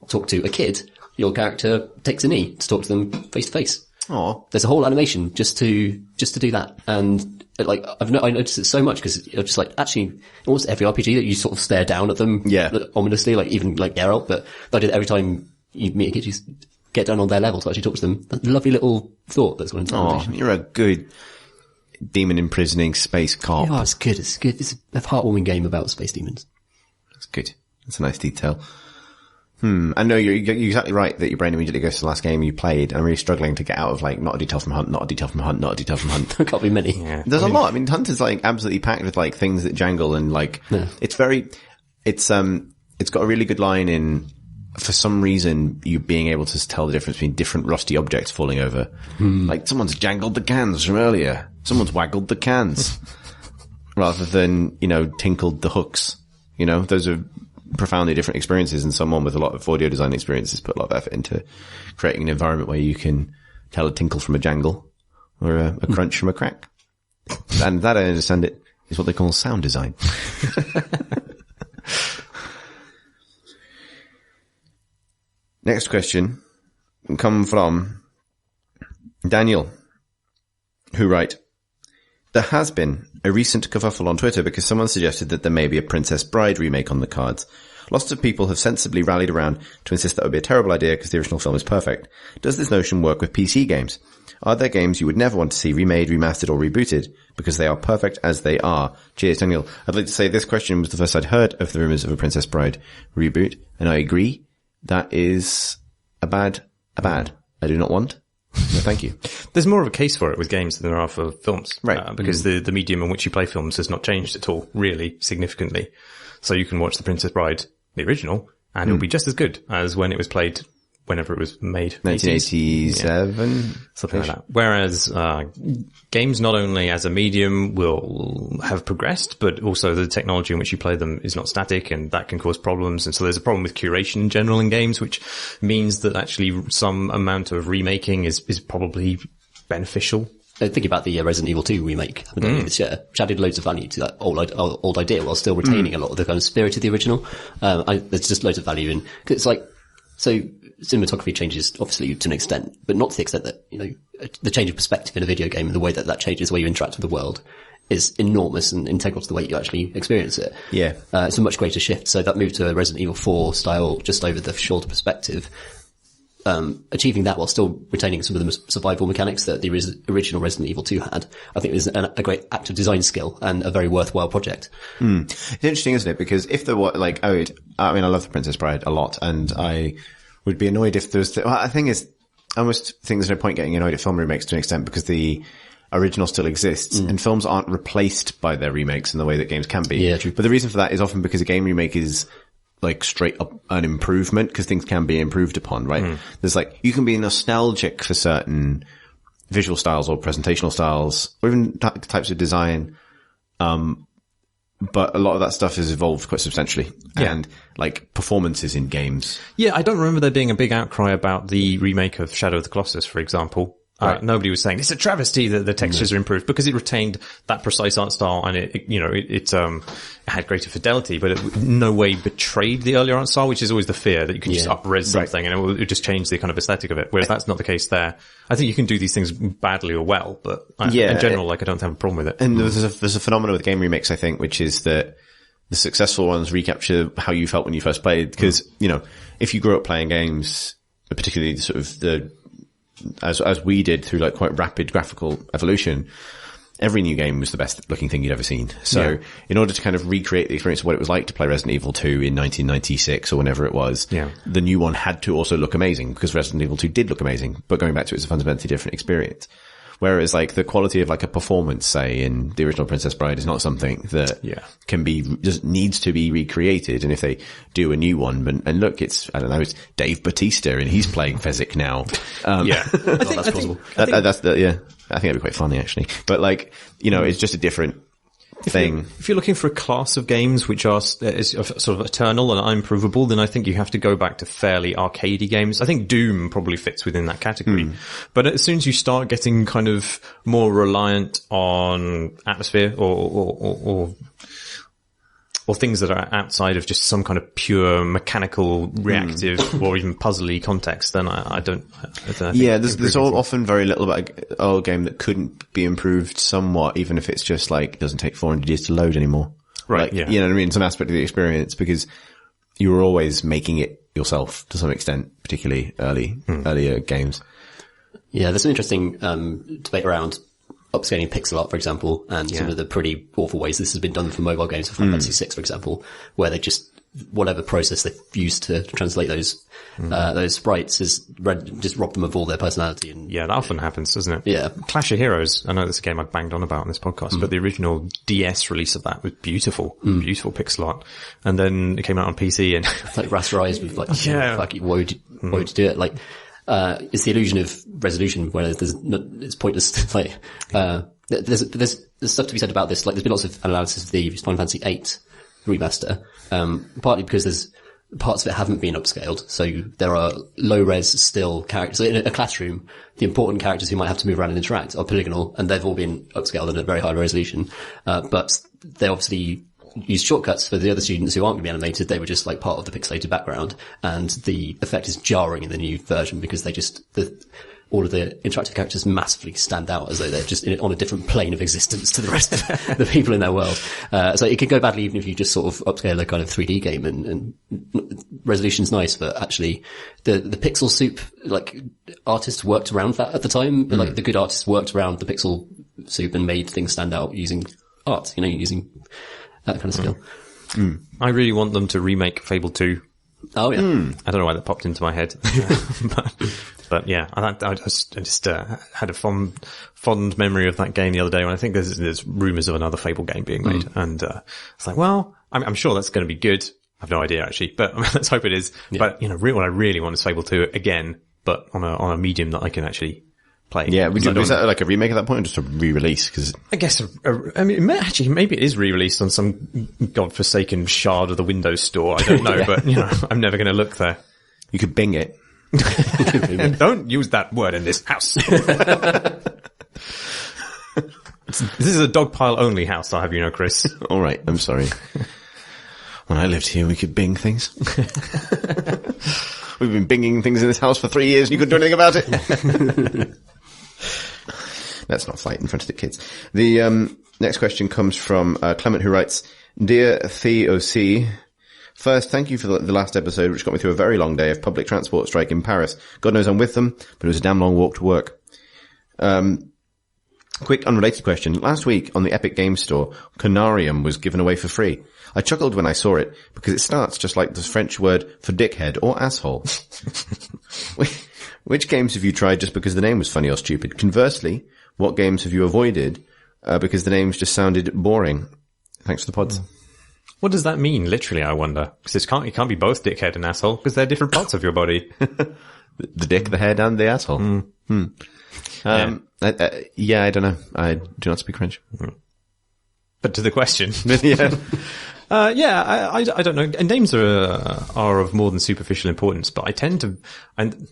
talk to a kid, your character takes a knee to talk to them face to face. Oh, there's a whole animation just to do that. And like, I noticed it so much because you're just like, actually, almost every RPG that you sort of stare down at them. Yeah. Ominously, like even like Geralt, but I did every time you meet a kid, you get down on their level to actually talk to them. That's a lovely little thought that's gone into animation. You're a good demon imprisoning space cop. Yeah, it's good. It's good. It's a heartwarming game about space demons. That's good. That's a nice detail. I know you're exactly right that your brain immediately goes to the last game you played. I'm really struggling to get out of like, not a detail from Hunt, not a detail from Hunt, not a detail from Hunt. There can't be many. Yeah. There's a lot. I mean, Hunt is like absolutely packed with like things that jangle and like, it's got a really good line in, for some reason, you being able to tell the difference between different rusty objects falling over. Like someone's jangled the cans from earlier. Someone's waggled the cans. Rather than, tinkled the hooks. Those are profoundly different experiences, and someone with a lot of audio design experiences put a lot of effort into creating an environment where you can tell a tinkle from a jangle or a crunch from a crack. And that, I understand it, is what they call sound design. Next question come from Daniel, who write, there has been a recent kerfuffle on Twitter because someone suggested that there may be a Princess Bride remake on the cards. Lots of people have sensibly rallied around to insist that would be a terrible idea because the original film is perfect. Does this notion work with PC games? Are there games you would never want to see remade, remastered, or rebooted because they are perfect as they are? Cheers, Daniel. I'd like to say this question was the first I'd heard of the rumours of a Princess Bride reboot, and I agree. That is a bad. I do not want. No, thank you. There's more of a case for it with games than there are for films. Right. Because the medium in which you play films has not changed at all, really, significantly. So you can watch The Princess Bride, the original, and it'll be just as good as when it was played whenever it was made. 1987? Something like that. Whereas, games not only as a medium will have progressed, but also the technology in which you play them is not static, and that can cause problems. And so there's a problem with curation in general in games, which means that actually some amount of remaking is probably beneficial. Think about the Resident Evil 2 remake this year, which added loads of value to that old idea while still retaining a lot of the kind of spirit of the original. There's just loads of value in, cause it's like, so cinematography changes obviously to an extent, but not to the extent that, the change of perspective in a video game and the way that changes the way you interact with the world is enormous and integral to the way you actually experience it. Yeah. It's a much greater shift. So that move to a Resident Evil 4 style, just over the shoulder perspective, achieving that while still retaining some of the survival mechanics that the original Resident Evil 2 had, I think is a great act of design skill and a very worthwhile project. It's interesting, isn't it? Because if there were, I love The Princess Bride a lot, and I would be annoyed if there's, I think is, I almost think there's no point getting annoyed at film remakes to an extent because the original still exists and films aren't replaced by their remakes in the way that games can be. Yeah, true. But the reason for that is often because a game remake is like straight up an improvement because things can be improved upon, right? There's you can be nostalgic for certain visual styles or presentational styles or even types of design. But a lot of that stuff has evolved quite substantially. Yeah. And performances in games. Yeah, I don't remember there being a big outcry about the remake of Shadow of the Colossus, for example. Right. Nobody was saying it's a travesty that the textures are improved because it retained that precise art style and it had greater fidelity, but it in no way betrayed the earlier art style, which is always the fear that you can just up-res something and it will just change the kind of aesthetic of it. Whereas that's not the case there. I think you can do these things badly or well, but in general, I don't have a problem with it. And there's a phenomenon with game remakes, I think, which is that the successful ones recapture how you felt when you first played. Because, if you grew up playing games, particularly sort of as we did through quite rapid graphical evolution, every new game was the best looking thing you'd ever seen. So in order to kind of recreate the experience of what it was like to play Resident Evil 2 in 1996 or whenever it was, the new one had to also look amazing because Resident Evil 2 did look amazing, but going back to it, it's a fundamentally different experience. Whereas the quality of a performance, say, in the original Princess Bride is not something that just needs to be recreated. And if they do a new one, and look, it's Dave Bautista and he's playing Fezzik now. That's possible. I think that'd be quite funny actually. But it's just a different thing. If you're looking for a class of games which are sort of eternal and unimprovable, then I think you have to go back to fairly arcadey games. I think Doom probably fits within that category. But as soon as you start getting kind of more reliant on atmosphere or things that are outside of just some kind of pure mechanical, reactive, or even puzzly context, then I don't think there's often very little about a game that couldn't be improved somewhat, even if it's just it doesn't take 400 years to load anymore. Right. You know what I mean? Some aspect of the experience, because you were always making it yourself to some extent, particularly earlier games. Yeah, there's some interesting debate around upscaling pixel art, for example, and some of the pretty awful ways this has been done for mobile games, for Final Fantasy VI, for example, where they just, whatever process they've used to translate those sprites just robbed them of all their personality. And that often happens, doesn't it? Yeah. Clash of Heroes, I know that's a game I've banged on about in this podcast, but the original DS release of that was beautiful pixel art. And then it came out on PC and rasterized with why would you do it? It's the illusion of resolution where it's pointless. There's stuff to be said about this. There's been lots of analysis of the Final Fantasy VIII remaster, partly because there's parts of it haven't been upscaled. So there are low res still characters. So in a classroom, the important characters who might have to move around and interact are polygonal, and they've all been upscaled at a very high resolution. But they obviously use shortcuts for the other students who aren't going to be animated. They were just part of the pixelated background, and the effect is jarring in the new version because all of the interactive characters massively stand out as though they're just on a different plane of existence to the rest of the people in their world. So it can go badly even if you just sort of upscale a kind of 3D game and resolution's nice, but actually the pixel soup, like, artists worked around that at the time. Like, the good artists worked around the pixel soup and made things stand out using art, using that kind of skill. I really want them to remake Fable 2. Oh yeah. I don't know why that popped into my head. But yeah, I just had a fond memory of that game the other day when I think there's rumours of another Fable game being made. And, it's like, well, I'm sure that's going to be good. I have no idea actually, but let's hope it is. Yeah. But, what I really want is Fable 2 again, but on a medium that I can actually play. Yeah, was that like a remake at that point or just a re-release? Cause I guess, maybe it is re-released on some godforsaken shard of the Windows Store. I don't know, but, I'm never going to look there. You could Bing it. And don't use that word in this house. This is a dog pile only house, I'll have you know, Chris. All right, I'm sorry. When I lived here, we could Bing things. We've been binging things in this house for 3 years and you couldn't do anything about it. Let's not fight in front of the kids. The next question comes from Clement, who writes, Dear TOC, first, thank you for the last episode, which got me through a very long day of public transport strike in Paris. God knows I'm with them, but it was a damn long walk to work. Quick unrelated question. Last week on the Epic Games Store, Canarium was given away for free. I chuckled when I saw it because it starts just like the French word for dickhead or asshole. Which games have you tried just because the name was funny or stupid? Conversely, what games have you avoided because the names just sounded boring? Thanks for the pods. What does that mean, literally, I wonder? Because it can't be both dickhead and asshole, because they're different parts of your body. The dick, the head, and the asshole. I don't know. I do not speak French. But to the question. Yeah. I don't know. And names are of more than superficial importance, but I tend to, and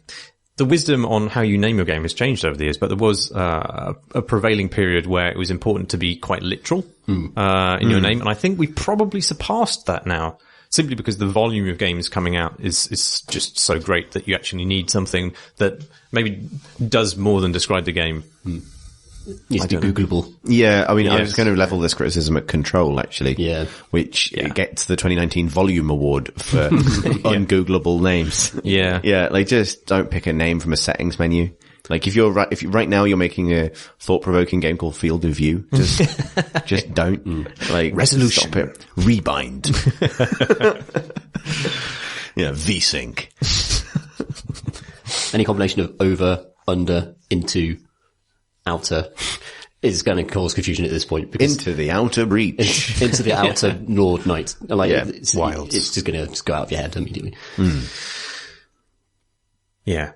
the wisdom on how you name your game has changed over the years, but there was a prevailing period where it was important to be quite literal in your name, and I think we've probably surpassed that now, simply because the volume of games coming out is just so great that you actually need something that maybe does more than describe the game. Needs to be Googleable. Yeah, I mean, I was going to level this criticism at Control, actually. Yeah. Which gets the 2019 Volume Award for ungoogleable names. Yeah. Yeah, like, just don't pick a name from a settings menu. Like, if right now you're making a thought-provoking game called Field of View, just don't. Like, resolution. Stop it. Rebind. VSync. Any combination of over, under, into, outer is going to cause confusion at this point. Because into the outer breach. Into the outer Lord Knight. Like, it's wild. It's just going to go out of your head immediately. Yeah.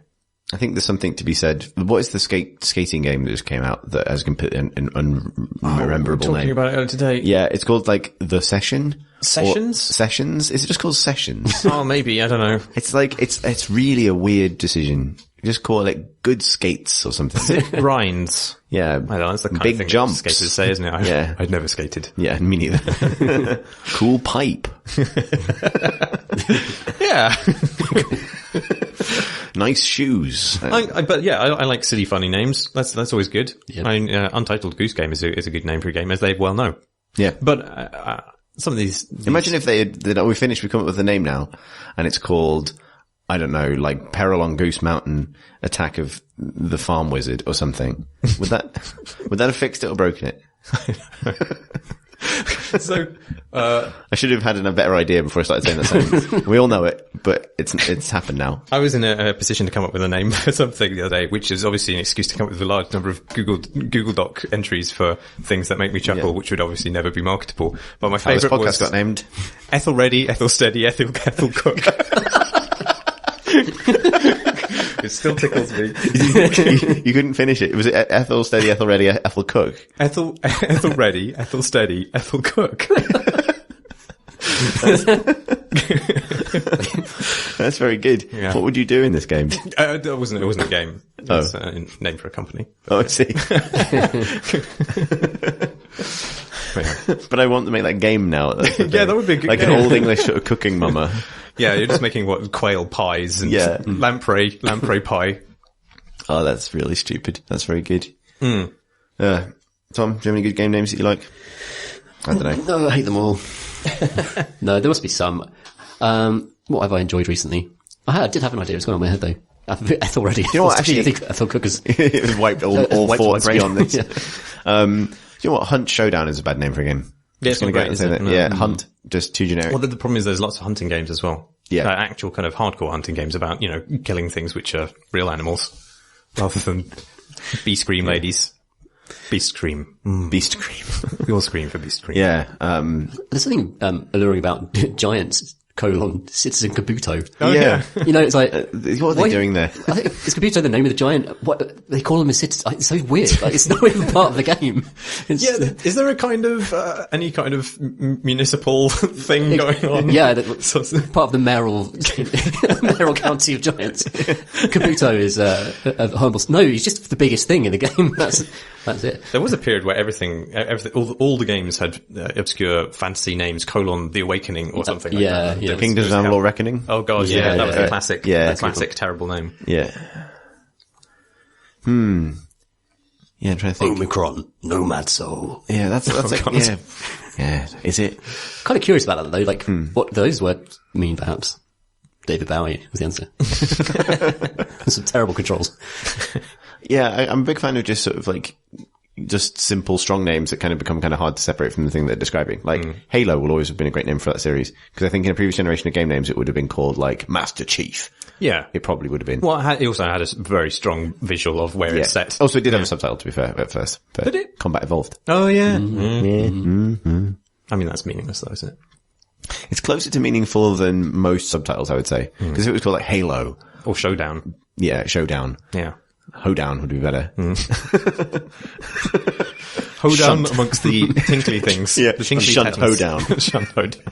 I think there's something to be said. What is the skating game that just came out that has completely an unrememberable name? Talking about it today. Yeah, it's called like The Session. Sessions? Is it just called Sessions? Oh, maybe. I don't know. It's like, it's really a weird decision. Just call it Good Skates or something. Is it Rinds? Yeah. I don't know. That's the kind big of thing jumps. Skaters say, isn't it? Yeah. I'd never skated. Yeah, me neither. Cool pipe. Yeah. Nice shoes. I like silly, funny names. That's always good. Yeah. I mean, Untitled Goose Game is a good name for a game, as they well know. Yeah. But, some of these... Imagine if we finished, we come up with a name now, and it's called, I don't know, like Peril on Goose Mountain, Attack of the Farm Wizard or something. Would that have fixed it or broken it? So, I should have had a better idea before I started saying that sentence. We all know it, but it's happened now. I was in a position to come up with a name for something the other day, which is obviously an excuse to come up with a large number of Google Doc entries for things that make me chuckle, which would obviously never be marketable. But my favourite podcast was got named Ethel Ready, Ethel Steady, Ethel Cook. It still tickles me. You couldn't finish it. Was it Ethel Steady, Ethel Ready, Ethel Cook? Ethel Ready, Ethel Steady, Ethel Cook. That's very good. Yeah. What would you do in this game? It wasn't a game. It was a name for a company. Oh, I see. But I want to make that game now. Yeah, that would be a good like game. An old English sort of cooking mama. Yeah, you're just making quail pies and lamprey pie. Oh, that's really stupid. That's very good. Tom, do you have any good game names that you like? I don't know. No, I hate them all. No, there must be some. What have I enjoyed recently? I did have an idea. It's gone on my head though. Ethel already. You know what? Actually, I think Ethel Cookers. It wiped all thoughts my brain. beyond this. Yeah. Do you know what? Hunt Showdown is a bad name for a game. Yeah, it's not great, is it? No. Yeah, Hunt, just too generic. Well, the problem is there's lots of hunting games as well. Yeah. Actual kind of hardcore hunting games about, killing things which are real animals rather than beast scream ladies. Beast scream. Beast Scream. We all scream for beast scream. Yeah. There's something alluring about giants. Citizen Kabuto. Oh, yeah. It's like, what are they doing there? I think is Kabuto the name of the giant? What they call him a citizen? It's so weird. Like, it's not even part of the game. Is there a kind of any kind of municipal thing going on? Yeah, part of the mayoral county of giants. Kabuto is a humble. No, he's just the biggest thing in the game. That's it. There was a period where everything, all the games had obscure fantasy names: The Awakening or something like that. Yeah. Kingdoms of Amalur Reckoning. Oh god, yeah, that was the classic. Yeah, classic terrible name. Yeah. Yeah, I'm trying to think. Omicron, Nomad Soul. Yeah, that's yeah. Is it? Kind of curious about that though. Like, what those words mean, perhaps. David Bowie was the answer. Some terrible controls. Yeah, I'm a big fan of just sort of like, just simple, strong names that kind of become kind of hard to separate from the thing they're describing. Like, Halo will always have been a great name for that series. Because I think in a previous generation of game names, it would have been called like Master Chief. Yeah. It probably would have been. Well, it also had a very strong visual of where it's set. Also, it did have a subtitle, to be fair, at first. Did it? Combat Evolved. Oh, yeah. Mm-hmm. I mean, that's meaningless though, isn't it? It's closer to meaningful than most subtitles, I would say. Because if it was called like Halo. Or Showdown. Yeah, Showdown. Yeah. Hoedown would be better. Hoedown amongst the tinkly things. Yeah, the tinkly Shunt Hoedown. Shunt Hoedown.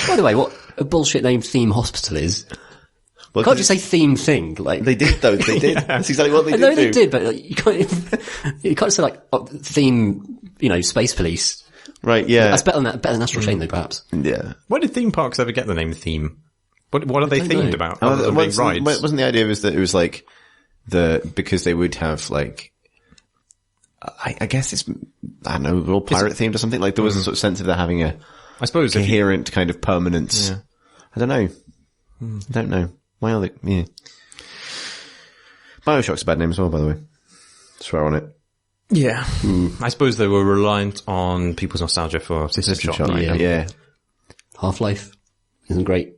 By the way, what a bullshit name Theme Hospital is. Well, Can't you say theme thing? Like they did though. They did. That's exactly what they did. I know they did, but like, you can't say like theme. Space Police. Right. Yeah. That's better than Astral Chain, though. Perhaps. Yeah. Why did theme parks ever get the name theme? What are they themed about? Other than being rides? Wasn't the idea was that it was like because they would have like, I guess it's, I don't know, all pirate themed or something. Like there was a sort of sense of there having a, I suppose, coherent kind of permanence. Yeah. I don't know. I don't know. Why are they? Yeah. BioShock's a bad name as well, by the way. Swear on it. Yeah. I suppose they were reliant on people's nostalgia for System Shock. Yeah. Half-Life isn't great.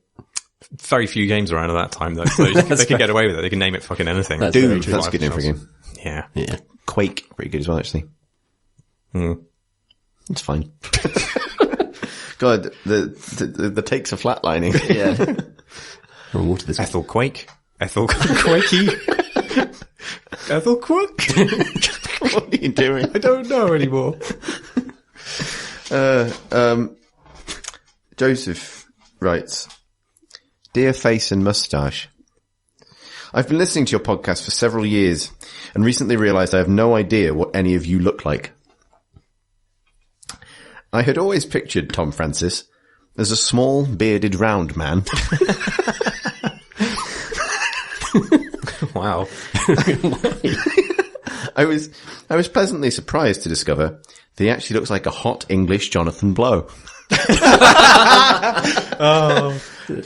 Very few games around at that time though, so they could get away with it. They can name it fucking anything. Doom, that's a good name for a game. Yeah. Yeah. Quake, pretty good as well, actually. It's fine. God, the takes are flatlining. Yeah. Ethel Quake. Ethel Quakey. Ethel Quirk. What are you doing? I don't know anymore. Joseph writes, Dear Face and Moustache, I've been listening to your podcast for several years and recently realized I have no idea what any of you look like. I had always pictured Tom Francis as a small, bearded, round man. Wow. I was pleasantly surprised to discover that he actually looks like a hot English Jonathan Blow.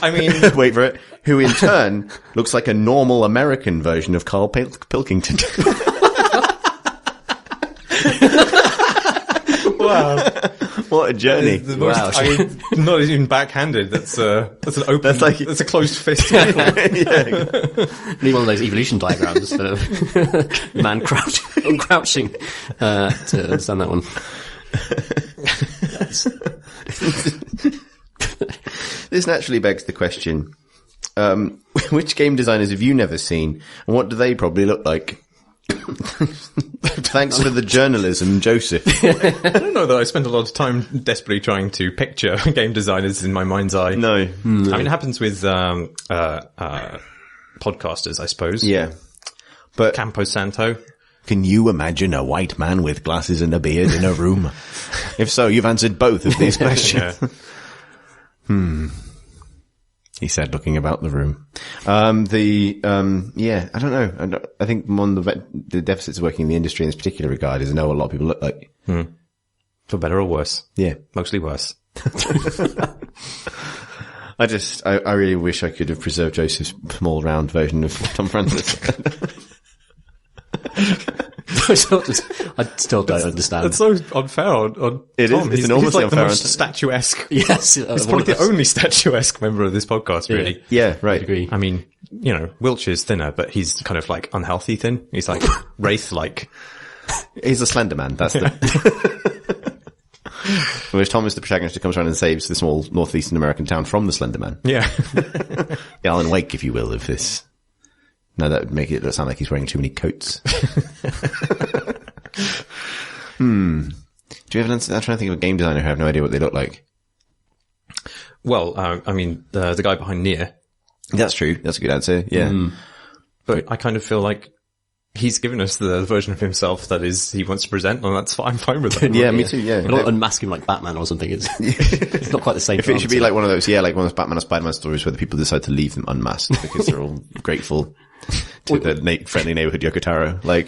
I mean, wait for it. Who in turn looks like a normal American version of Carl Pilkington. wow. What a journey. Wow. I mean, not even backhanded. That's an open, that's a closed fist. Yeah. Need one of those evolution diagrams for man crouching, to understand that one. This naturally begs the question, which game designers have you never seen and what do they probably look like? Thanks for the journalism, Joseph. I don't know that I spent a lot of time desperately trying to picture game designers in my mind's eye. No. I mean, it happens with podcasters, I suppose. Yeah. But Campo Santo. Can you imagine a white man with glasses and a beard in a room? If so, you've answered both of these questions. he said, looking about the room. I don't know. I think one of the deficits of working in the industry in this particular regard is I know what a lot of people look like. For better or worse. Yeah. Mostly worse. I really wish I could have preserved Joseph's small round version of Tom Francis. I still don't understand. It's so unfair on It Tom. is. It's enormously he's like unfair. the most statuesque. Yes. He's probably the only statuesque member of this podcast, really. Yeah, right. I agree. I mean, Wiltshire's thinner, but he's kind of like unhealthy thin. He's like Wraith-like. He's a slender man. That's the... Whereas Tom is the protagonist who comes around and saves the small northeastern American town from the Slender Man. Yeah. The Alan Wake, if you will, of this. No, that would make it sound like he's wearing too many coats. Do you have I'm trying to think of a game designer who I have no idea what they look like. Well, the guy behind Nier. That's true. That's a good answer. Yeah. But I kind of feel like he's given us the version of himself that he wants to present, and I'm fine with that. Yeah, me too, yeah. But not unmask him like Batman or something. It's not quite the same. If it should be like one of those, like one of those Batman or Spider-Man stories where the people decide to leave them unmasked because they're all grateful to the friendly neighborhood Yoko Taro. I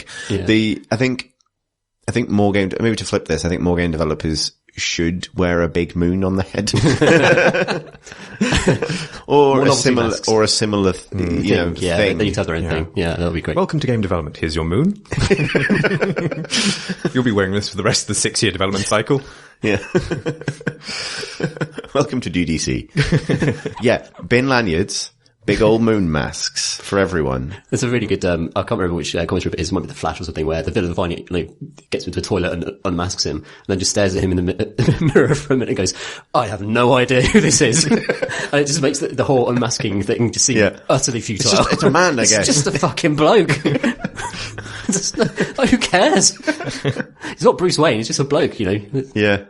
think more maybe to flip this, I think more game developers should wear a big moon on the head. or a similar thing. Yeah, they need to have their own thing. Yeah, that'll be great. Welcome to game development. Here's your moon. You'll be wearing this for the rest of the 6-year development cycle. Yeah. Welcome to DDC. Yeah, bin lanyards. Big old moon masks for everyone. There's a really good, I can't remember which comic strip it is. It might be The Flash or something, where the villain finally gets into a toilet and unmasks him, and then just stares at him in the mirror for a minute and goes, I have no idea who this is. And it just makes the whole unmasking thing just seem utterly futile. It's a man, I guess. It's just a fucking bloke. Who cares? He's not Bruce Wayne, he's just a bloke, Yeah.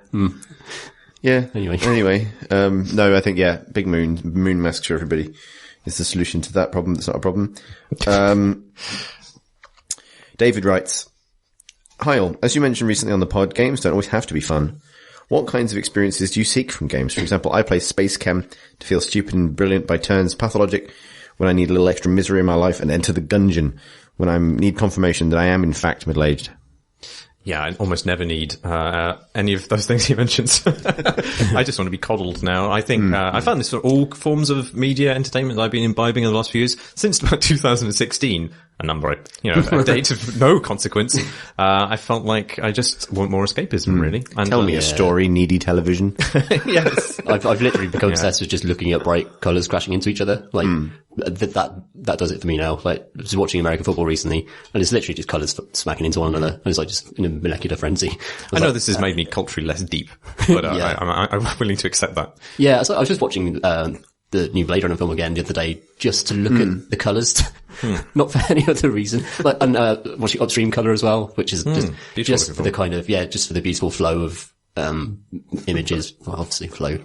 Yeah. Anyway. No, I think, big moon masks for everybody is the solution to that problem. That's not a problem. David writes, hi all. As you mentioned recently on the pod, games don't always have to be fun. What kinds of experiences do you seek from games? For example, I play Space Chem to feel stupid and brilliant by turns, Pathologic when I need a little extra misery in my life, and Enter the Gungeon when I need confirmation that I am in fact middle-aged. Yeah, I almost never need any of those things he mentions. I just want to be coddled now. I think I found this for all forms of media entertainment that I've been imbibing in the last few years. Since about 2016, a date of no consequence, I felt like I just want more escapism, really. And, Tell me a story, needy television. Yes. I've literally become obsessed with just looking at bright colours crashing into each other. That does it for me now. Like, I was watching American football recently, and it's literally just colours smacking into one another. And it's like just in a molecular frenzy. I know this has made me culturally less deep, but I'm willing to accept that. Yeah, so I was just watching the new Blade Runner film again the other day, just to look at the colours, not for any other reason. And watching Upstream Colour as well, which is just for the kind of just for the beautiful flow of images. Well, obviously flow.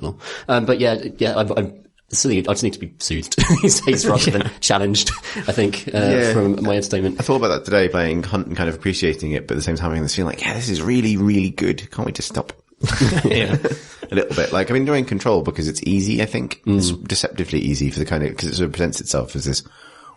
But I just need to be soothed these days rather than challenged, I think, from my entertainment. I thought about that today, playing Hunt and kind of appreciating it, but at the same time having this feeling like, this is really, really good. Can't we just stop? Yeah. A little bit. Like, I'm enjoying Control because it's easy, I think. It's deceptively easy for the kind of, because it sort of presents itself as this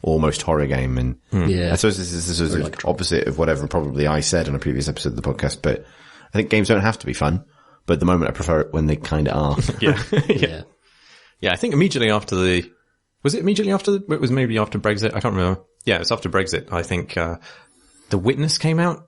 almost horror game. And I suppose this is sort of opposite of whatever probably I said on a previous episode of the podcast, but I think games don't have to be fun, but at the moment I prefer it when they kind of are. Yeah. Yeah, I think immediately after it was maybe after Brexit, I can't remember. Yeah, it was after Brexit, I think, The Witness came out.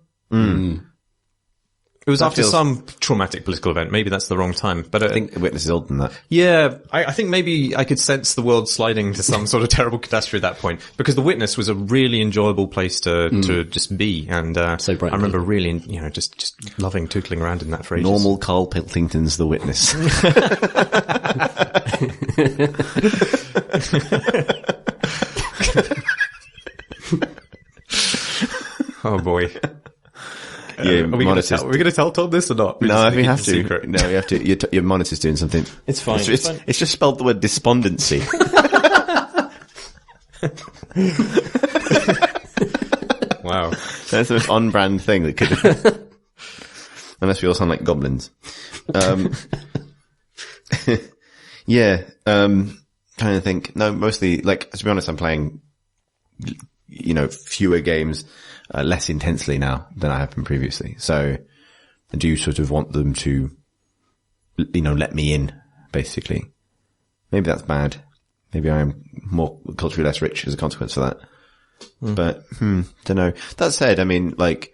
It was after some traumatic political event. Maybe that's the wrong time. But I think The Witness is older than that. Yeah, I think maybe I could sense the world sliding to some sort of terrible catastrophe at that point. Because The Witness was a really enjoyable place to just be. And so bright, I remember really, just loving tootling around in that for ages. Normal Carl Pilkington's The Witness. Oh boy. Yeah, are we going to tell Todd this or not? No, we have to. No, we have to. Your monitor's doing something. It's fine. It's just spelled the word despondency. Wow. That's the most on-brand thing that could have... Unless we all sound like goblins. trying to think. No, mostly, like, to be honest, I'm playing, fewer games, less intensely now than I have been previously. So I do sort of want them to, let me in, basically. Maybe that's bad. Maybe I am more culturally less rich as a consequence of that. But, don't know. That said, I mean, like,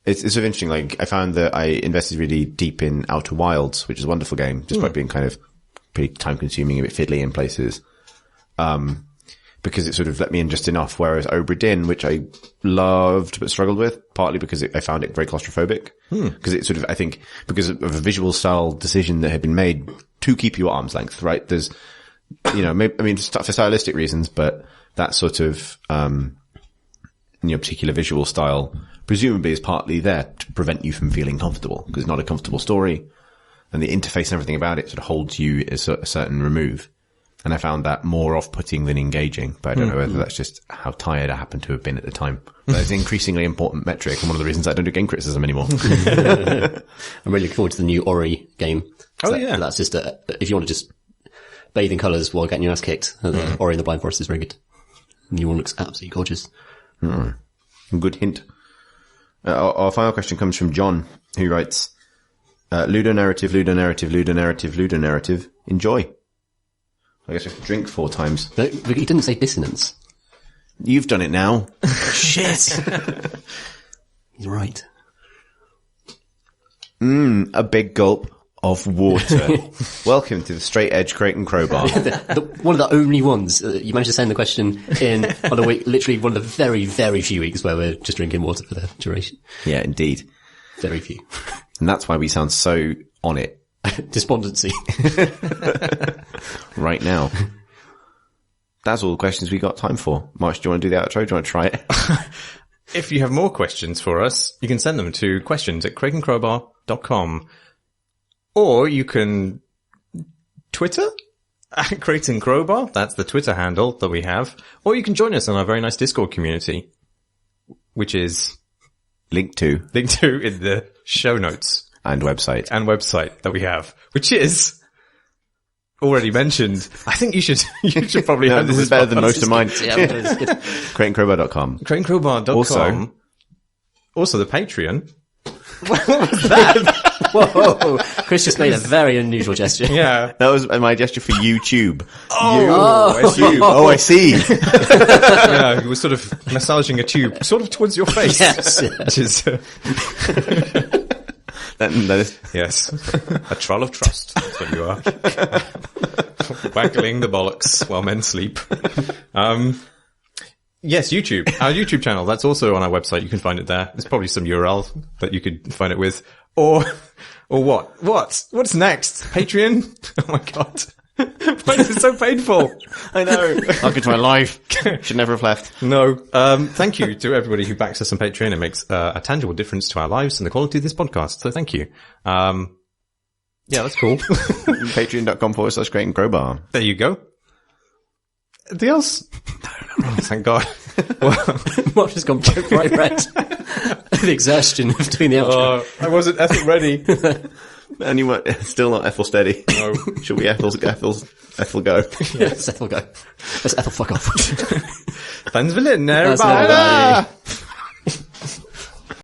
it's sort of interesting. Like, I found that I invested really deep in Outer Wilds, which is a wonderful game, despite being kind of pretty time consuming, a bit fiddly in places. Because it sort of let me in just enough. Whereas Obra Dinn, which I loved but struggled with, partly because I found it very claustrophobic. Because it sort of, I think, because of a visual style decision that had been made to keep you at arm's length, right? There's, maybe, for stylistic reasons, but that sort of, particular visual style presumably is partly there to prevent you from feeling comfortable, because it's not a comfortable story, and the interface and everything about it sort of holds you at a certain remove. And I found that more off-putting than engaging, but I don't know whether that's just how tired I happened to have been at the time. But it's an increasingly important metric, and one of the reasons I don't do game criticism anymore. I'm really looking forward to the new Ori game. Yeah. That's just, if you want to just bathe in colours while getting your ass kicked, Ori and the Blind Forest is very good. The new one looks absolutely gorgeous. Good hint. Our final question comes from John, who writes, ludonarrative, ludonarrative, ludonarrative, ludonarrative. Enjoy. I guess I have to drink 4 times. No, he didn't say dissonance. You've done it now. Shit. He's right. A big gulp of water. Welcome to the Straight Edge Crate and Crowbar. One of the only ones you managed to send the question in on a week, literally one of the very, very few weeks where we're just drinking water for the duration. Yeah, indeed. Very few. And that's why we sound so on it. Despondency. Right now. That's all the questions we got time for. Marsh, do you want to do the outro? Do you want to try it? If you have more questions for us, you can send them to questions@crateandcrowbar.com. Or you can Twitter at Crate and Crowbar. That's the Twitter handle that we have. Or you can join us on our very nice Discord community, which is linked to in the show notes. And website that we have, which is already mentioned. I think you should probably no, have this is better than most of mine. Crateandcrowbar.com. Crateandcrowbar.com. Also the Patreon. What was that? Whoa. Chris just made a very unusual gesture. Yeah. That was my gesture for YouTube. YouTube. Oh, I see. Yeah, he was sort of massaging a tube sort of towards your face. Yes. Which is, that is, yes. A troll of trust. That's what you are. Waggling the bollocks while men sleep. Yes, YouTube. Our YouTube channel. That's also on our website. You can find it there. There's probably some URL that you could find it with. Or what? What's next? Patreon? Oh my god. Why is it so painful? I know. Welcome to my life. Should never have left. No. Thank you to everybody who backs us on Patreon. It makes a tangible difference to our lives and the quality of this podcast. So thank you. Yeah, that's cool. Patreon.com/Crate and Crowbar. There you go. Anything else? Oh, thank God. Marsh has gone bright red. The exhaustion between the outro. I wasn't Ethel ready. And you were still not Ethel steady. No. Should we Ethel go? Yes, Ethel go. Let's Ethel fuck off. Thanks for listening, everybody. Bye.